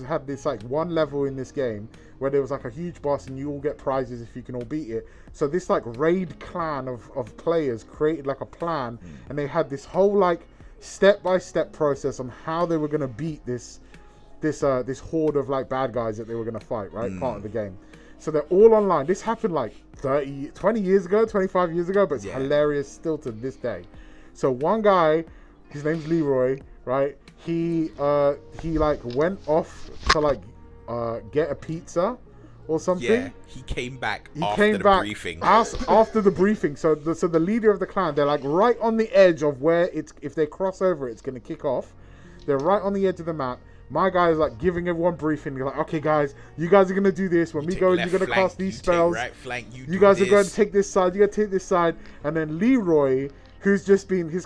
had this like one level in this game where there was like a huge boss, and you all get prizes if you can all beat it. So this like raid clan of players created like a plan, and they had this whole like step-by-step process on how they were gonna beat this horde of like bad guys that they were gonna fight, right? Part of the game. So they're all online. This happened like 20 years ago, 25 years ago, but it's hilarious still to this day. So one guy, his name's Leroy, right? He like went off to like get a pizza or something. Yeah, he came back after the briefing. After the briefing. So the leader of the clan, they're like right on the edge of where if they cross over, it's gonna kick off. They're right on the edge of the map. My guy is like giving everyone briefing. You're like, okay, guys, you guys are gonna do this. When we go, you're gonna cast these spells. Right flank, you guys are going to take this side. You gotta take this side. And then Leroy, his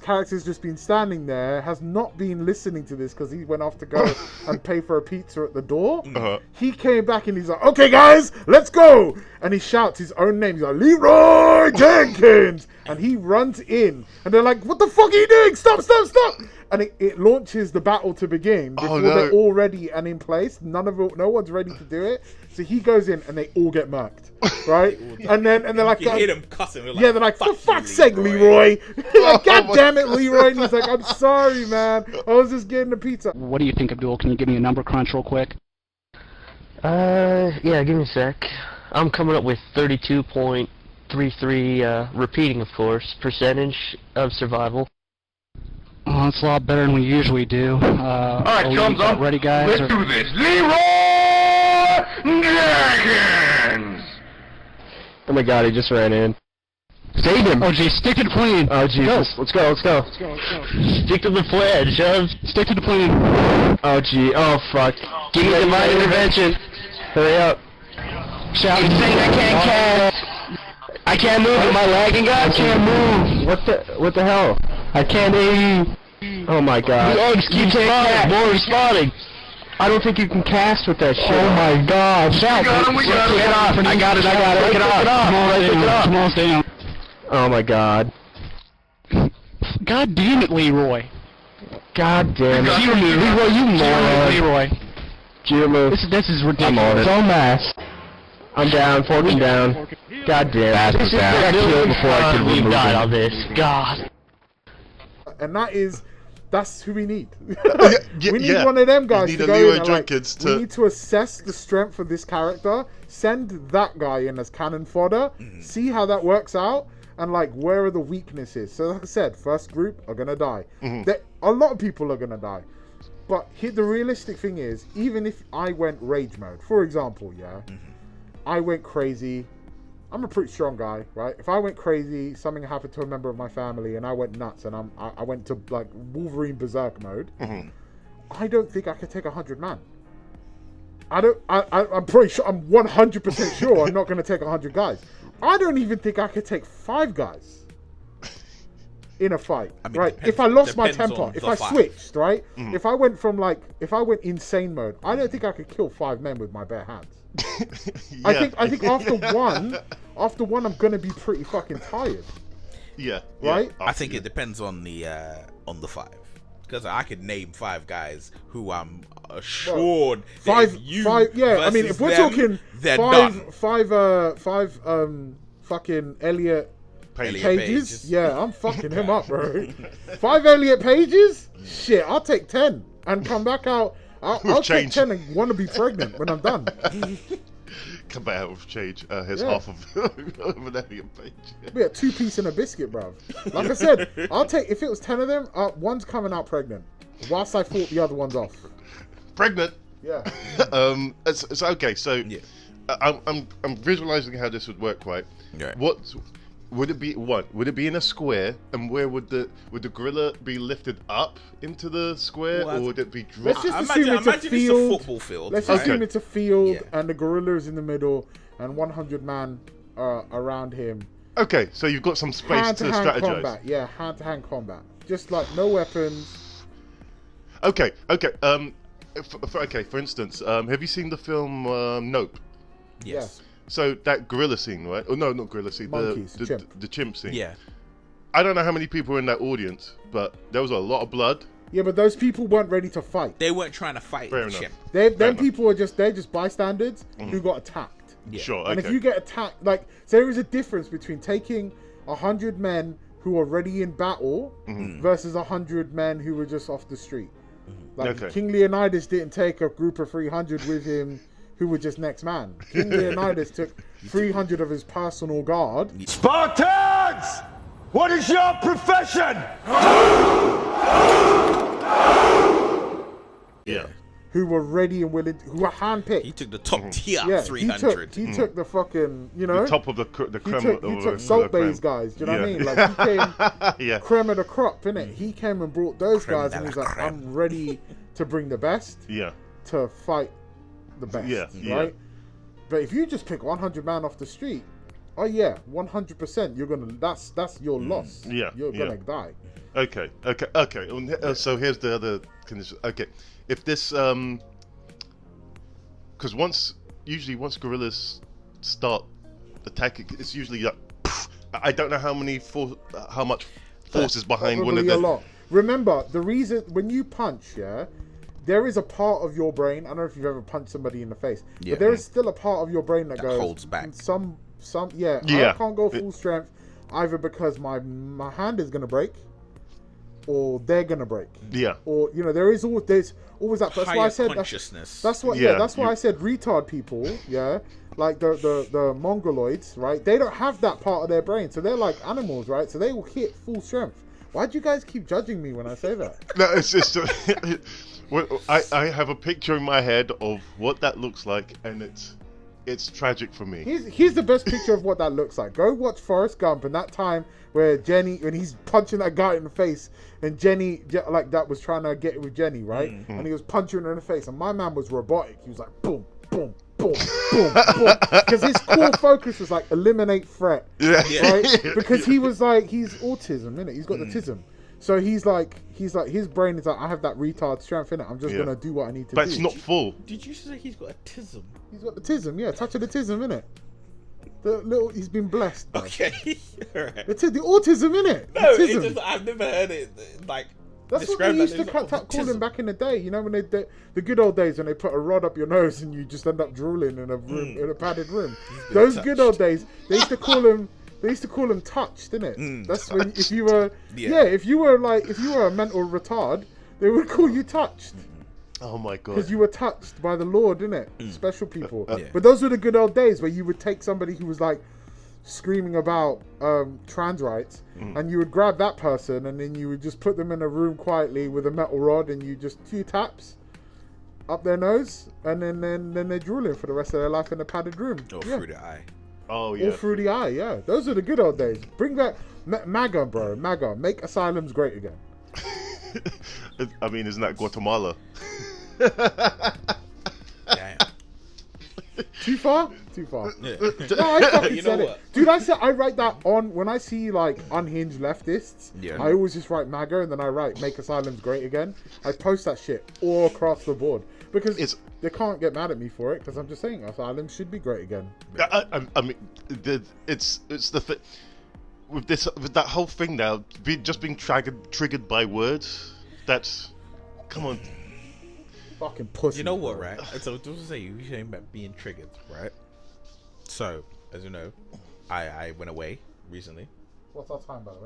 character's just been standing there, has not been listening to this because he went off to go and pay for a pizza at the door. He came back and he's like, okay, guys, let's go. And he shouts his own name. He's like, Leroy Jenkins. And he runs in. And they're like, what the fuck are you doing? Stop. And it launches the battle to begin before they're all ready and in place. No one's ready to do it. So he goes in and they all get murked, right? and they're like, you hear them cussing. They're like, for fuck's sake, Leroy. Like, God damn it, Leroy. And he's like, I'm sorry, man. I was just getting the pizza. What do you think, Abdul? Can you give me a number crunch real quick? Yeah, give me a sec. I'm coming up with 32.33, repeating, of course, percentage of survival. Oh, that's a lot better than we usually do. Alright, thumbs up. Ready, guys? Let's do this. Leroy Jenkins! Oh my god, he just ran in. Save him! Oh, gee, stick to the plane! Oh, Jesus. Let's go. Stick to the plan, Shove. Stick to the plane. Oh, gee. Oh, fuck. Give me divine intervention. Hurry up. Shout. He's saying I can't cast. I can't move. Am I lagging, guys? I can't move. What the hell? I can't aim. Oh my god. The eggs keep spawning. More respawning. I don't think you can cast with that shit. Oh my god. Shout. We got it. I got it. Pick it off. Come on, stay down. Oh my god. God damn it, Leroy. God damn it. Leroy, you moron. Leroy. Jimmy. This is ridiculous. I'm on it. So mass. I'm down. Forking down. God damn it. I got killed before I could remove all this. God. And that's who we need. We need one of them guys to go in and we need to assess the strength of this character, send that guy in as cannon fodder, see how that works out, and like where are the weaknesses. So like I said, first group are gonna die. A lot of people are gonna die. But here the realistic thing is, even if I went rage mode, for example, I went crazy. I'm a pretty strong guy, right? If I went crazy, something happened to a member of my family, and I went nuts, and I went to like Wolverine Berserk mode. I don't think I could take 100 man. I'm pretty sure. I'm 100% sure I'm not going to take 100 guys. I don't even think I could take 5 guys in a fight, right? If I lost my temper, if I switched, right? If I went insane mode, I don't think I could kill 5 men with my bare hands. I think after one I'm gonna be pretty fucking tired. Right? I think it depends on the 5. Because I could name 5 guys who I'm assured five. Yeah, I mean, if we're talking five fucking Elliot Pages, yeah, I'm fucking him up, bro. 5 Elliot Pages, shit, I'll take 10 and come back out. I'll take 10 and want to be pregnant when I'm done. Come back out with change. Here's half of an Elliot Page. Yeah, 2 piece and a biscuit, bro. Like I said, I'll take, if it was 10 of them, one's coming out pregnant, whilst I fought the other ones off. Pregnant. Yeah. It's okay. So, I'm visualizing how this would work, right? Right. would it be what? Would it be in a square? And where would the gorilla be lifted up into the square, or would it be Let's dropped? just assume it's a field. football field. Let's assume it's a field, and the gorilla is in the middle, and 100 man around him. Okay, so you've got some space to Hand-to-hand strategize. combat, yeah, hand-to-hand combat. Just like no weapons. Okay. For instance, have you seen the film Nope? Yes. So that gorilla scene, right? Oh no, not gorilla scene. Monkeys, the chimp scene. Yeah. I don't know how many people were in that audience, but there was a lot of blood. Yeah, but those people weren't ready to fight. They weren't trying to fight Fair the enough. chimp. Them people are just bystanders who got attacked. Yeah. Sure. And Okay. if you get attacked, like, so there is a difference between taking 100 men who are ready in battle versus 100 men who were just off the street. Like King Leonidas didn't take a group of 300 with him who were just next man. King Leonidas took 300 of his personal guard. Spartans! What is your profession? Yeah. Who were ready and willing, who were handpicked. He took the top tier 300. He took the fucking, you know, The top of the creme. he took Salt Bay's guys. Do you know what I mean? Like he came creme of the crop, innit? He came and brought those guys, and he's like, I'm ready to bring the best. Yeah. To fight the best. Yeah. Right. But if you just pick 100 man off the street, oh yeah, 100%, you're gonna. That's your loss. Yeah. You're gonna die. Okay. So here's the other condition. Okay, if this because usually once gorillas start attacking, it's usually like I don't know how much force is behind one of Probably a them. lot. Remember, the reason when you punch, there is a part of your brain. I don't know if you've ever punched somebody in the face, but there is still a part of your brain that goes holds back. I can't go full strength either because my hand is gonna break, or they're gonna break. Yeah. Or there's always that. That's why I said consciousness. That's why I said retard people. Yeah. Like the mongoloids, right? They don't have that part of their brain, so they're like animals, right? So they will hit full strength. Why do you guys keep judging me when I say that? No, it's just I have a picture in my head of what that looks like, and it's tragic for me. Here's the best picture of what that looks like. Go watch Forrest Gump, and that time where when he's punching that guy in the face, and Jenny, like that, was trying to get it with Jenny, right? And he was punching her in the face, and my man was robotic. He was like, boom, boom, boom, boom, boom, because his core focus was like eliminate threat, right? Because he was like, he's autism, innit? He's got the tism. So he's like his brain is like, I have that retard strength in it. I'm just gonna do what I need to do. But it's not full. Did you say he's got a tism? He's got the tism, yeah. Touch of the tism, innit? He's been blessed. Man. Okay, alright. The autism, innit? No, the it's tism. just I've never heard it like. That's what they used to call him back in the day. You know, when the good old days when they put a rod up your nose and you just end up drooling in a room in a padded room. Those good old days, they used to call him. They used to call him touched, didn't it? That's touched. When if you were if you were a mental retard, they would call you touched. Oh my god! Because you were touched by the Lord, didn't it? Special people. But those were the good old days where you would take somebody who was like screaming about trans rights, and you would grab that person, and then you would just put them in a room quietly with a metal rod, and you just 2 taps up their nose, and then they're drooling for the rest of their life in a padded room. Or through the eye. Oh yeah. All through the eye, yeah. Those are the good old days. Bring back MAGA, bro. MAGA. Make asylums great again. I mean, isn't that Guatemala? Damn. Too far? Too far. Yeah. No, I fucking said what? it. Dude, I write that on, when I see like unhinged leftists, I always just write MAGA and then I write make asylums great again. I post that shit all across the board. Because they can't get mad at me for it, because I'm just saying asylums should be great again. I mean, it's the thing with that whole thing now, just being triggered by words. That's, come on. Fucking pussy. You know what, right? So just to say, you saying about being triggered, right? So, as you know, I went away recently. What's our time, by the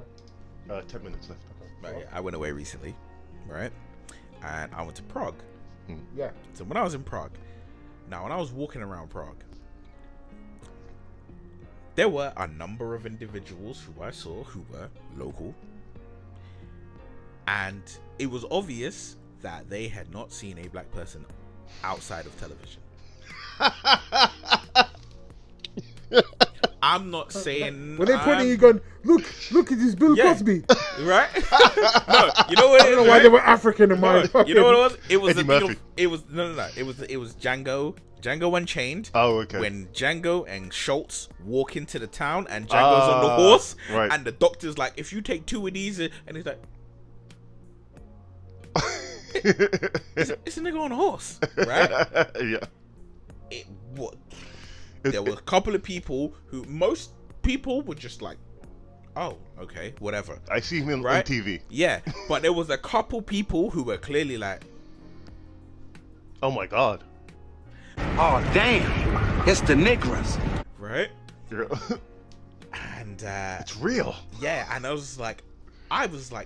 way? 10 minutes left. Right, yeah, I went away recently, right? And I went to Prague. Yeah. So when I was in Prague, now when I was walking around Prague, there were a number of individuals who I saw who were local, and it was obvious that they had not seen a black person outside of television. I'm not saying. When they're pointing, you going, look, it is Bill Cosby. Right? No, you know what? I don't know why they were African in my. You know what it was? It was Eddie the thing Murphy. of, it was no. It was Django Unchained. Oh, okay. When Django and Schultz walk into the town and Django's on the horse, right. and the doctor's like, if you take 2 of these, and he's like, it's a nigga on a horse, right? Yeah. There were a couple of people who, most people were just like, oh, okay, whatever. I see him on TV. Yeah, but there was a couple people who were clearly like, oh my god. Oh, damn. It's the Negras. Right? Yeah. And it's real. Yeah, and I was like,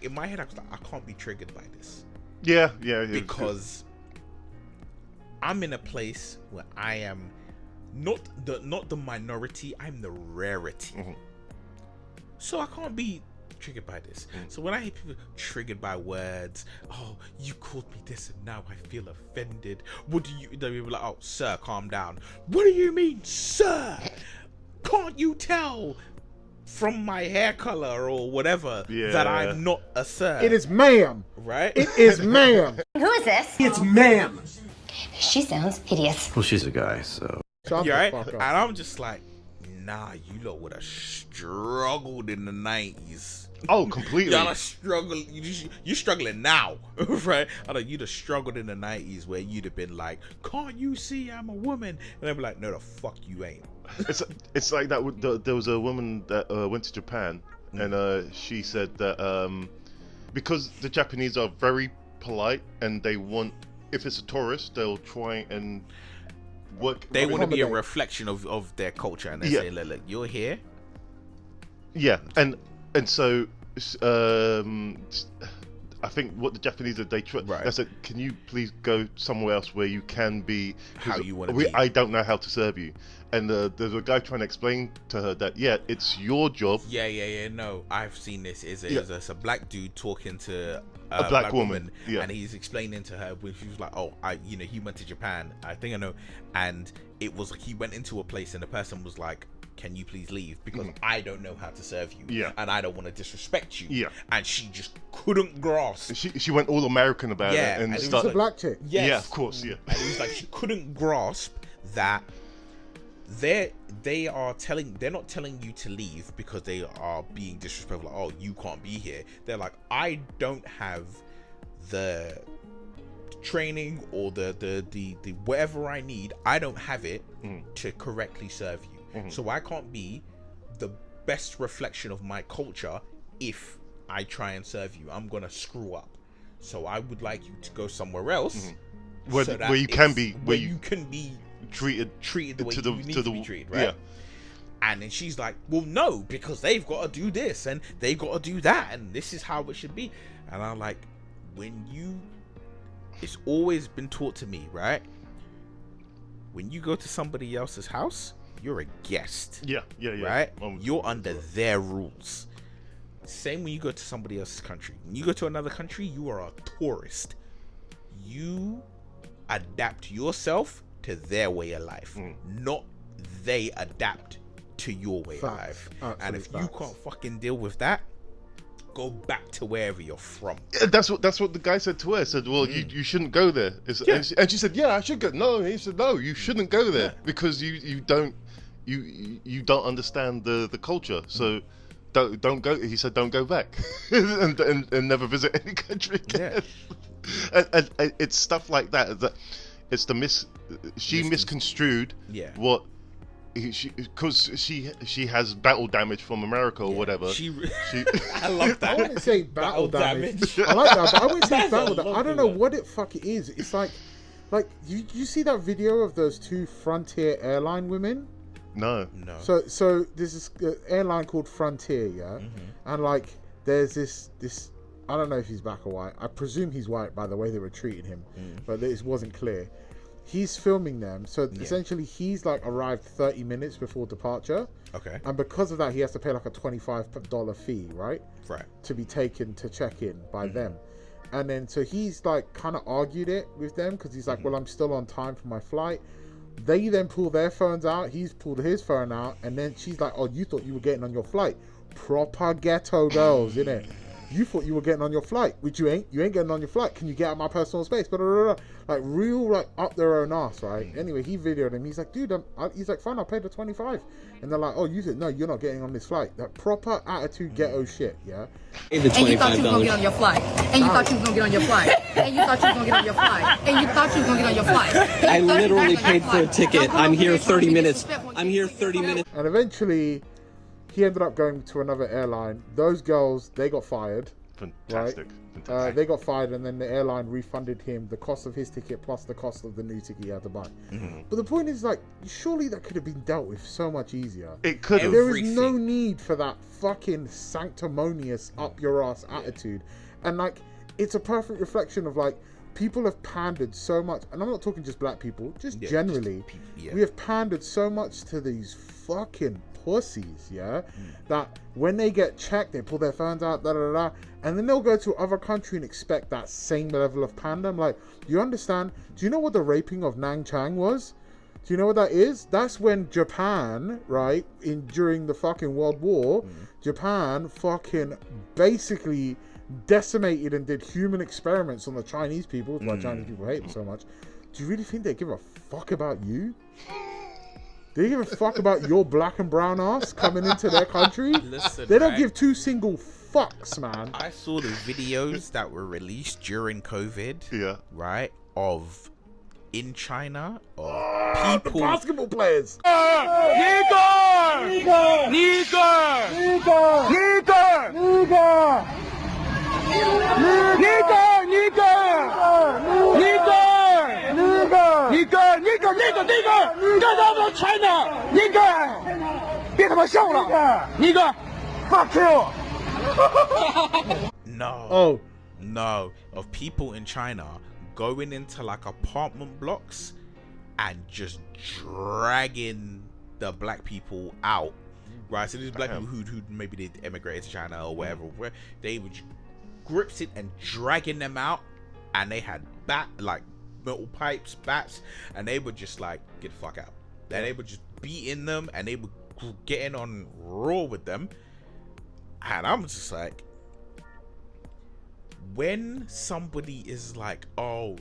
in my head, I was like, I can't be triggered by this. Yeah. Because I'm in a place where I am not the minority, I'm the rarity. Mm-hmm. So I can't be triggered by this. So when I hear people triggered by words, oh, you called me this and now I feel offended. What do you? They'll be like, oh, sir, calm down. What do you mean, sir? Can't you tell from my hair color or whatever that I'm not a sir? It is ma'am. Right? It is ma'am. Who is this? It's ma'am. She sounds hideous. Well, she's a guy, so. Shut Yeah, right? the fuck And up. I'm just like, nah, you lot would have struggled in the 90s. Oh, completely. Y'all are struggling. You're struggling now, right? I know you'd have struggled in the 90s where you'd have been like, can't you see I'm a woman? And they'd be like, no, the fuck you ain't. It's like that. There was a woman that went to Japan, and she said that because the Japanese are very polite and they want, if it's a tourist, they'll try and work. They want to be a reflection of their culture, and they say, look, you're here. Yeah, and so I think what the Japanese did, they said, can you please go somewhere else where you can be how you want to be. I don't know how to serve you. And there's a guy trying to explain to her that it's your job. Yeah. No, I've seen this. It's a black dude talking to a black woman, and he's explaining to her when she was like, "Oh, he went to Japan. I think I know." And it was like he went into a place, and the person was like, "Can you please leave? Because I don't know how to serve you, and I don't want to disrespect you." Yeah. And she just couldn't grasp. She went all American about it, and it was a black chick. Yes. Yeah, of course, yeah. And it was like she couldn't grasp that they're not telling you to leave because they are being disrespectful. Like, oh, you can't be here. They're like, I don't have the training or the whatever I need. I don't have it to correctly serve you. So I can't be the best reflection of my culture if I try and serve you. I'm gonna screw up. So I would like you to go somewhere else where you can be treated the way you need to be treated, right? Yeah. And then she's like, well, no, because they've got to do this and they've got to do that, and this is how it should be. And I'm like, it's always been taught to me, right? When you go to somebody else's house, you're a guest. Yeah. Right? You're under their rules. Same when you go to somebody else's country. When you go to another country, you are a tourist. You adapt yourself to their way of life, not they adapt to your way of life. And if you can't fucking deal with that, go back to wherever you're from. Yeah, that's what the guy said to her. He said, well, you shouldn't go there. And she said, yeah, I should go. No, he said, no, you shouldn't go there because you don't understand the culture. So don't go. He said, don't go back and never visit any country again. And it's stuff like that it's she misconstrued what because she has battle damage from America or whatever. I love that. I wouldn't say battle damage. I like that, but I wouldn't say battle damage. I don't know what it fuck it is. It's like you see that video of those two Frontier airline women? No. So there's this airline called Frontier, and like there's this I don't know if he's black or white. I presume he's white by the way they were treating him, but it wasn't clear. He's filming them, so essentially he's like arrived 30 minutes before departure. Okay. And because of that, he has to pay like a $25 fee, right? Right. To be taken to check in by them. And then so he's like kind of argued it with them because he's like, well, I'm still on time for my flight. They then pull their phones out. He's pulled his phone out, and then she's like, "Oh, you thought you were getting on your flight?" Proper ghetto girls, innit? You thought you were getting on your flight, which you ain't. You ain't getting on your flight. Can you get out of my personal space? Blah, blah, blah, blah. Like real, like up their own ass, right? Anyway, he videoed him. He's like, "Dude, he's like, fine, I'll pay the 25." And they're like, "Oh, you said no, you're not getting on this flight." That proper attitude, ghetto shit, yeah. And you thought you was gonna get on your flight. And you thought you was gonna get on your flight. And you thought you was gonna get on your flight. And you thought you was gonna get on your flight. I literally paid for a ticket. I'm here 30 minutes. I'm here 30 minutes. And eventually, he ended up going to another airline. Those girls, they got fired. Fantastic. Right? They got fired, and then the airline refunded him the cost of his ticket plus the cost of the new ticket he had to buy. But the point is, like, surely that could have been dealt with so much easier. It could have. There is no need for that fucking sanctimonious up your ass attitude. And like, it's a perfect reflection of like, people have pandered so much, and I'm not talking just black people, just generally. We have pandered so much to these fucking pussies, that when they get checked, they pull their phones out, and then they'll go to other country and expect that same level of pander. I'm like, do you understand? Do you know what the raping of Nang Chang was? Do you know what that is? That's when Japan, right, during the fucking World War, Japan fucking basically decimated and did human experiments on the Chinese people. That's why Chinese people hate them so much. Do you really think they give a fuck about you? Do they give a fuck about your black and brown ass coming into their country? Listen, they don't give two single fucks, man. I saw the videos that were released during COVID. Right, of in China of people. The basketball players. No, of people in China going into like apartment blocks and just dragging the black people out, right? So these black people who maybe they emigrated to China or wherever, where they were gripping and dragging them out, and they had like metal pipes, bats, and they were just like, get the fuck out. And they were just beating them, and they were getting on raw with them. And I'm just like, when somebody is like, oh,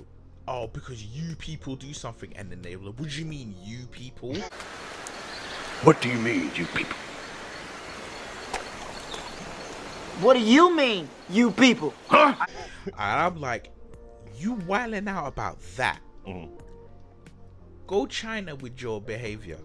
because you people do something, and then they were like, what do you mean you people? What do you mean, you people? What do you mean, you people? Huh? And I'm like, you wilding out about that. Go China with your behavior.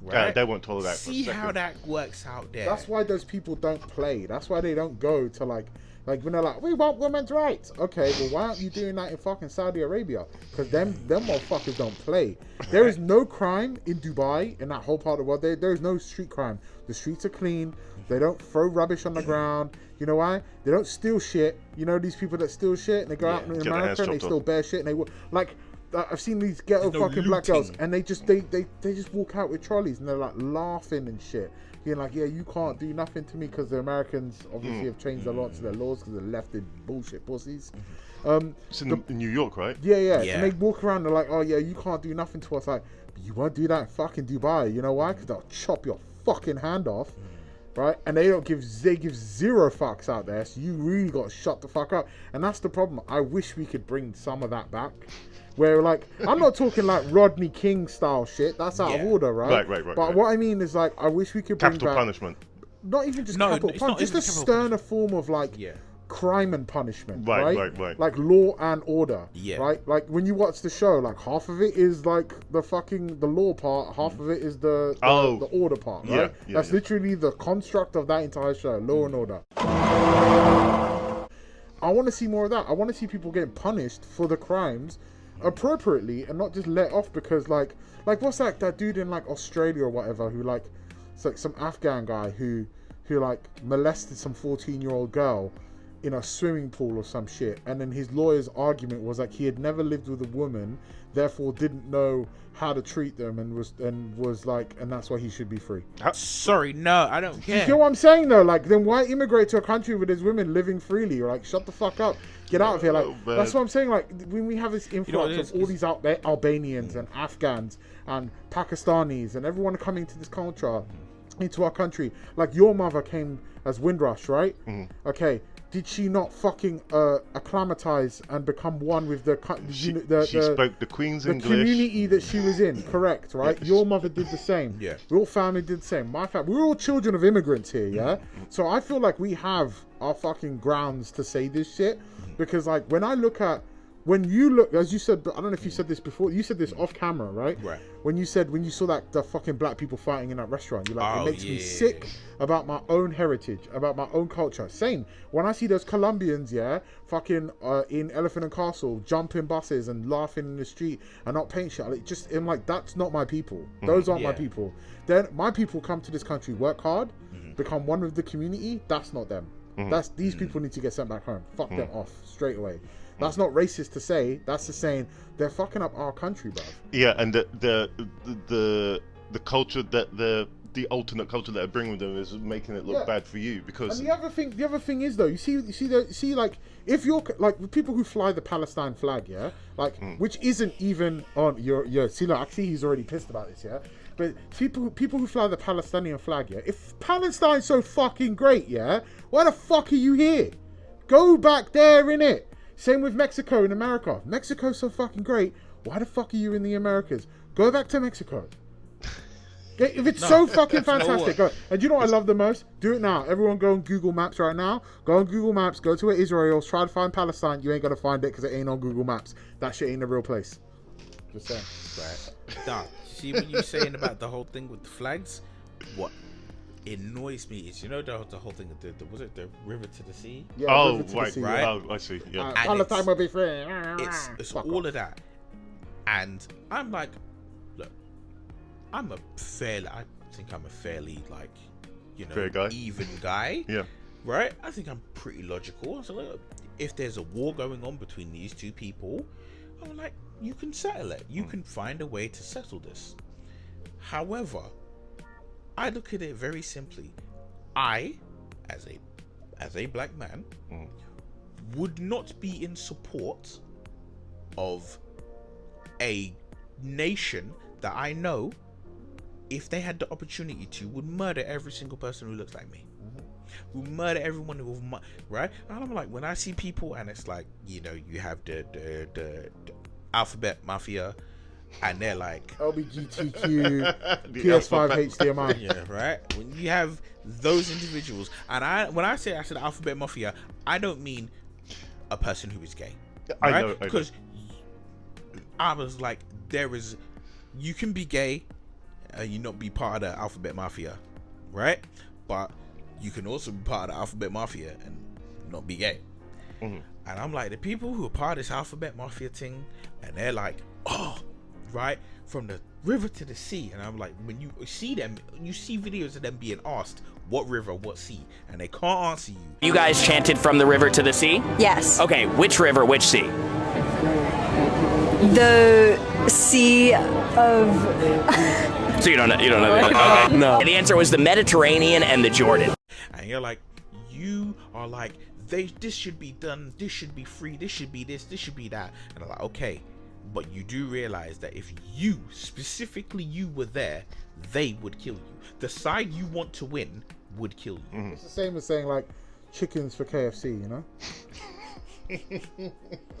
Right? They won't tolerate that. See how that works out there. That's why those people don't play. That's why they don't go to like when they're like, we want women's rights. Okay, well, why aren't you doing that in fucking Saudi Arabia? Because them motherfuckers don't play. There is no crime in Dubai, in that whole part of the world. There is no street crime. The streets are clean. They don't throw rubbish on the ground. You know why? They don't steal shit. You know these people that steal shit and they go out in America and they steal bare shit and they like. I've seen these ghetto fucking black girls, and they just walk out with trolleys and they're like laughing and shit. You're like, yeah, you can't do nothing to me because the Americans obviously have changed a lot to their laws because they're left in bullshit pussies. It's in New York, right? Yeah. And they walk around, they're like, oh yeah, you can't do nothing to us. Like, but you won't do that in fucking Dubai. You know why? Because they'll chop your fucking hand off. Right, and they give zero fucks out there, so you really got to shut the fuck up. And that's the problem. I wish we could bring some of that back, where like, I'm not talking like Rodney King style shit. That's out of order, right? Right. But what I mean is like, I wish we could bring capital back punishment. Not even just capital punishment, just a sterner form of like crime and punishment, right? Like law and order, right? Like when you watch the show, like half of it is like the law part, half of it is the order part, right? That's literally the construct of that entire show, law and order. I want to see more of that. I want to see people getting punished for the crimes appropriately and not just let off because like what's that dude in like Australia or whatever who like, it's like some Afghan guy who like molested some 14-year-old girl, in a swimming pool or some shit, and then his lawyer's argument was like he had never lived with a woman, therefore didn't know how to treat them, and was like, and that's why he should be free. Sorry, no, I don't care. You know what I'm saying though? Like, then why immigrate to a country where there's women living freely? You're like, shut the fuck up, get out of here. Like, that's what I'm saying. Like, when we have this influx of all these Albanians and Afghans and Pakistanis and everyone coming to this culture, into our country, like your mother came as Windrush, right? Okay. Did she not fucking acclimatize and become one with the she spoke the Queen's English, the community that she was in? Correct, right? Your mother did the same. Yeah. Your family did the same. My family, we're all children of immigrants here, yeah. So I feel like we have our fucking grounds to say this shit, because like when I look at, when you look, as you said, I don't know if you said this before, you said this off camera, right? Right. When you saw that the fucking black people fighting in that restaurant, you're like, it makes me sick about my own heritage, about my own culture. Same. When I see those Colombians, fucking in Elephant and Castle, jumping buses and laughing in the street and not paying shit, I'm like, that's not my people. Those aren't my people. Then my people come to this country, work hard, become one with the community. That's not them. These people need to get sent back home. Fuck them off straight away. That's not racist to say. That's just saying they're fucking up our country, bruv. Yeah, and the culture that the alternate culture that I bring with them is making it look bad for you, because. And the other thing is though, you see like, if you're like the people who fly the Palestine flag, which isn't even on your see, look, actually he's already pissed about this, but people who fly the Palestinian flag, if Palestine's so fucking great, why the fuck are you here? Go back there, innit? Same with Mexico and America. Mexico's so fucking great. Why the fuck are you in the Americas? Go back to Mexico. If it's so fucking fantastic. Go. And do you know what I love the most? Do it now. Everyone go on Google Maps right now. Go on Google Maps. Go to where Israel. Try to find Palestine. You ain't going to find it because it ain't on Google Maps. That shit ain't a real place. Just saying. Right. Nah, see when you're saying about the whole thing with the flags, what annoys me is, you know, the whole thing, was it the river to the sea? Yeah, oh, river to right, the sea, right. Oh, I see. Yeah. Palestine will be free. It's all of that, and I'm like, look, I think I'm a fairly like, fair guy. Even guy. Yeah. Right. I think I'm pretty logical. So look, if there's a war going on between these two people, I'm like, you can settle it. You can find a way to settle this. However, I look at it very simply. I, as a black man, would not be in support of a nation that I know, if they had the opportunity to, would murder every single person who looks like me. Would murder everyone who, right? And I'm like, when I see people, and it's like, you have the alphabet mafia, and they're like LGBTQ, PS5, HDMI. Yeah, right. When you have those individuals, and when I said alphabet mafia, I don't mean a person who is gay. Right? I know. Because I was like, you can be gay, you not be part of the alphabet mafia, right? But you can also be part of the alphabet mafia and not be gay. And I'm like, the people who are part of this alphabet mafia thing, and they're like, oh, right, from the river to the sea, and I'm like, when you see them, you see videos of them being asked what river, what sea, and they can't answer you. You guys chanted from the river to the sea? Yes. Okay, which river, which sea? The sea of. So you don't know the okay. No. The answer was the Mediterranean and the Jordan. And you're like, you are like, this should be done, this should be free, this should be this should be that, and I'm like, okay. But you do realize that if you, specifically you, were there, they would kill you. The side you want to win would kill you. It's the same as saying, like, chickens for KFC, you know?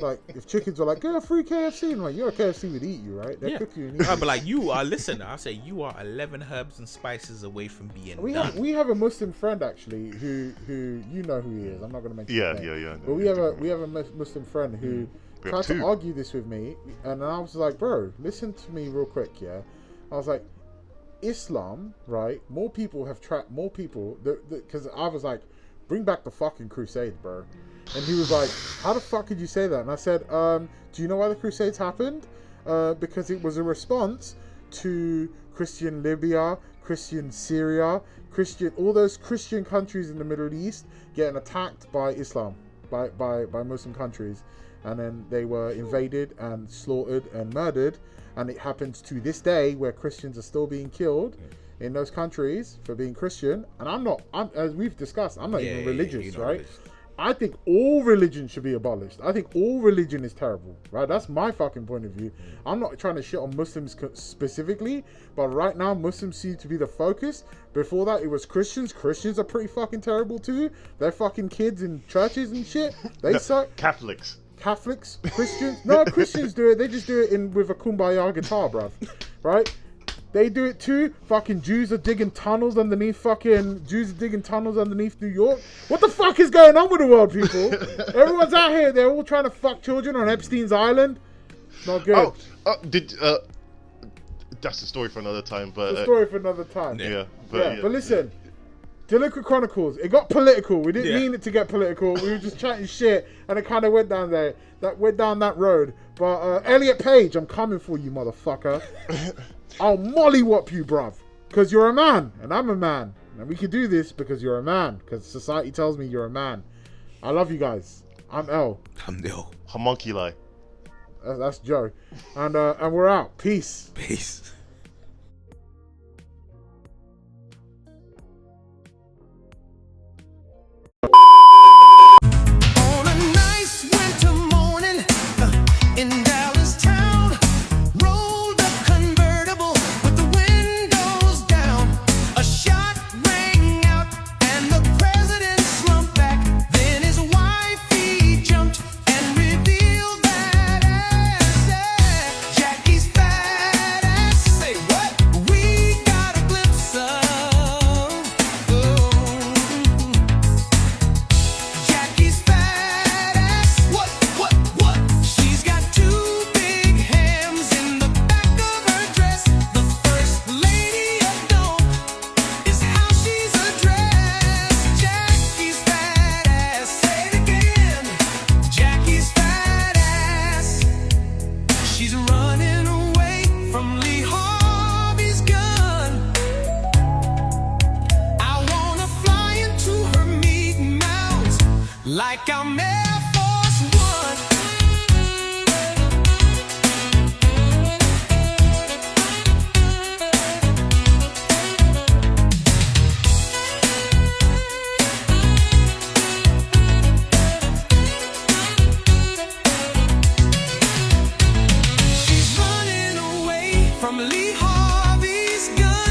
Like, if chickens are like, go free KFC, and like, you're a KFC would eat you, right? They cook you and eat you. But like, you are, listen, I say you are 11 herbs and spices away from being done. We have a Muslim friend, actually, who you know who he is. I'm not going to mention his name. Yeah. But we have a Muslim friend who tried to argue this with me, and I was like, bro, listen to me real quick, yeah? I was like, Islam, right? More people have trapped more people, because I was like, bring back the fucking Crusades, bro. And he was like, how the fuck could you say that? And I said, do you know why the Crusades happened? Because it was a response to Christian Libya, Christian Syria, all those Christian countries in the Middle East getting attacked by Islam. by Muslim countries, and then they were invaded and slaughtered and murdered, and it happens to this day where Christians are still being killed in those countries for being Christian. And I'm as we've discussed, I'm not even religious, right? I think all religion should be abolished. I think all religion is terrible, right? That's my fucking point of view. I'm not trying to shit on Muslims specifically, but right now Muslims seem to be the focus. Before that, it was Christians. Christians are pretty fucking terrible too. They're fucking kids in churches and shit. They suck. Catholics, Christians. No, Christians do it. They just do it with a kumbaya guitar, bruv. Right? They do it too. Fucking Jews are digging tunnels underneath New York. What the fuck is going on with the world, people? Everyone's out here. They're all trying to fuck children on Epstein's Island. Not good. That's the story for another time. But But listen, Delinquent Chronicles. It got political. We didn't mean it to get political. We were just chatting shit, and it kind of went down there. Went down that road. But Elliot Page, I'm coming for you, motherfucker. I'll mollywop you, bruv. Because you're a man, and I'm a man. And we can do this because you're a man. Because society tells me you're a man. I love you guys. I'm L. I'm Nil. Homunculi. That's Joe. And we're out. Peace. Peace. Like I'm Air Force One. She's running away from Lee Harvey's gun.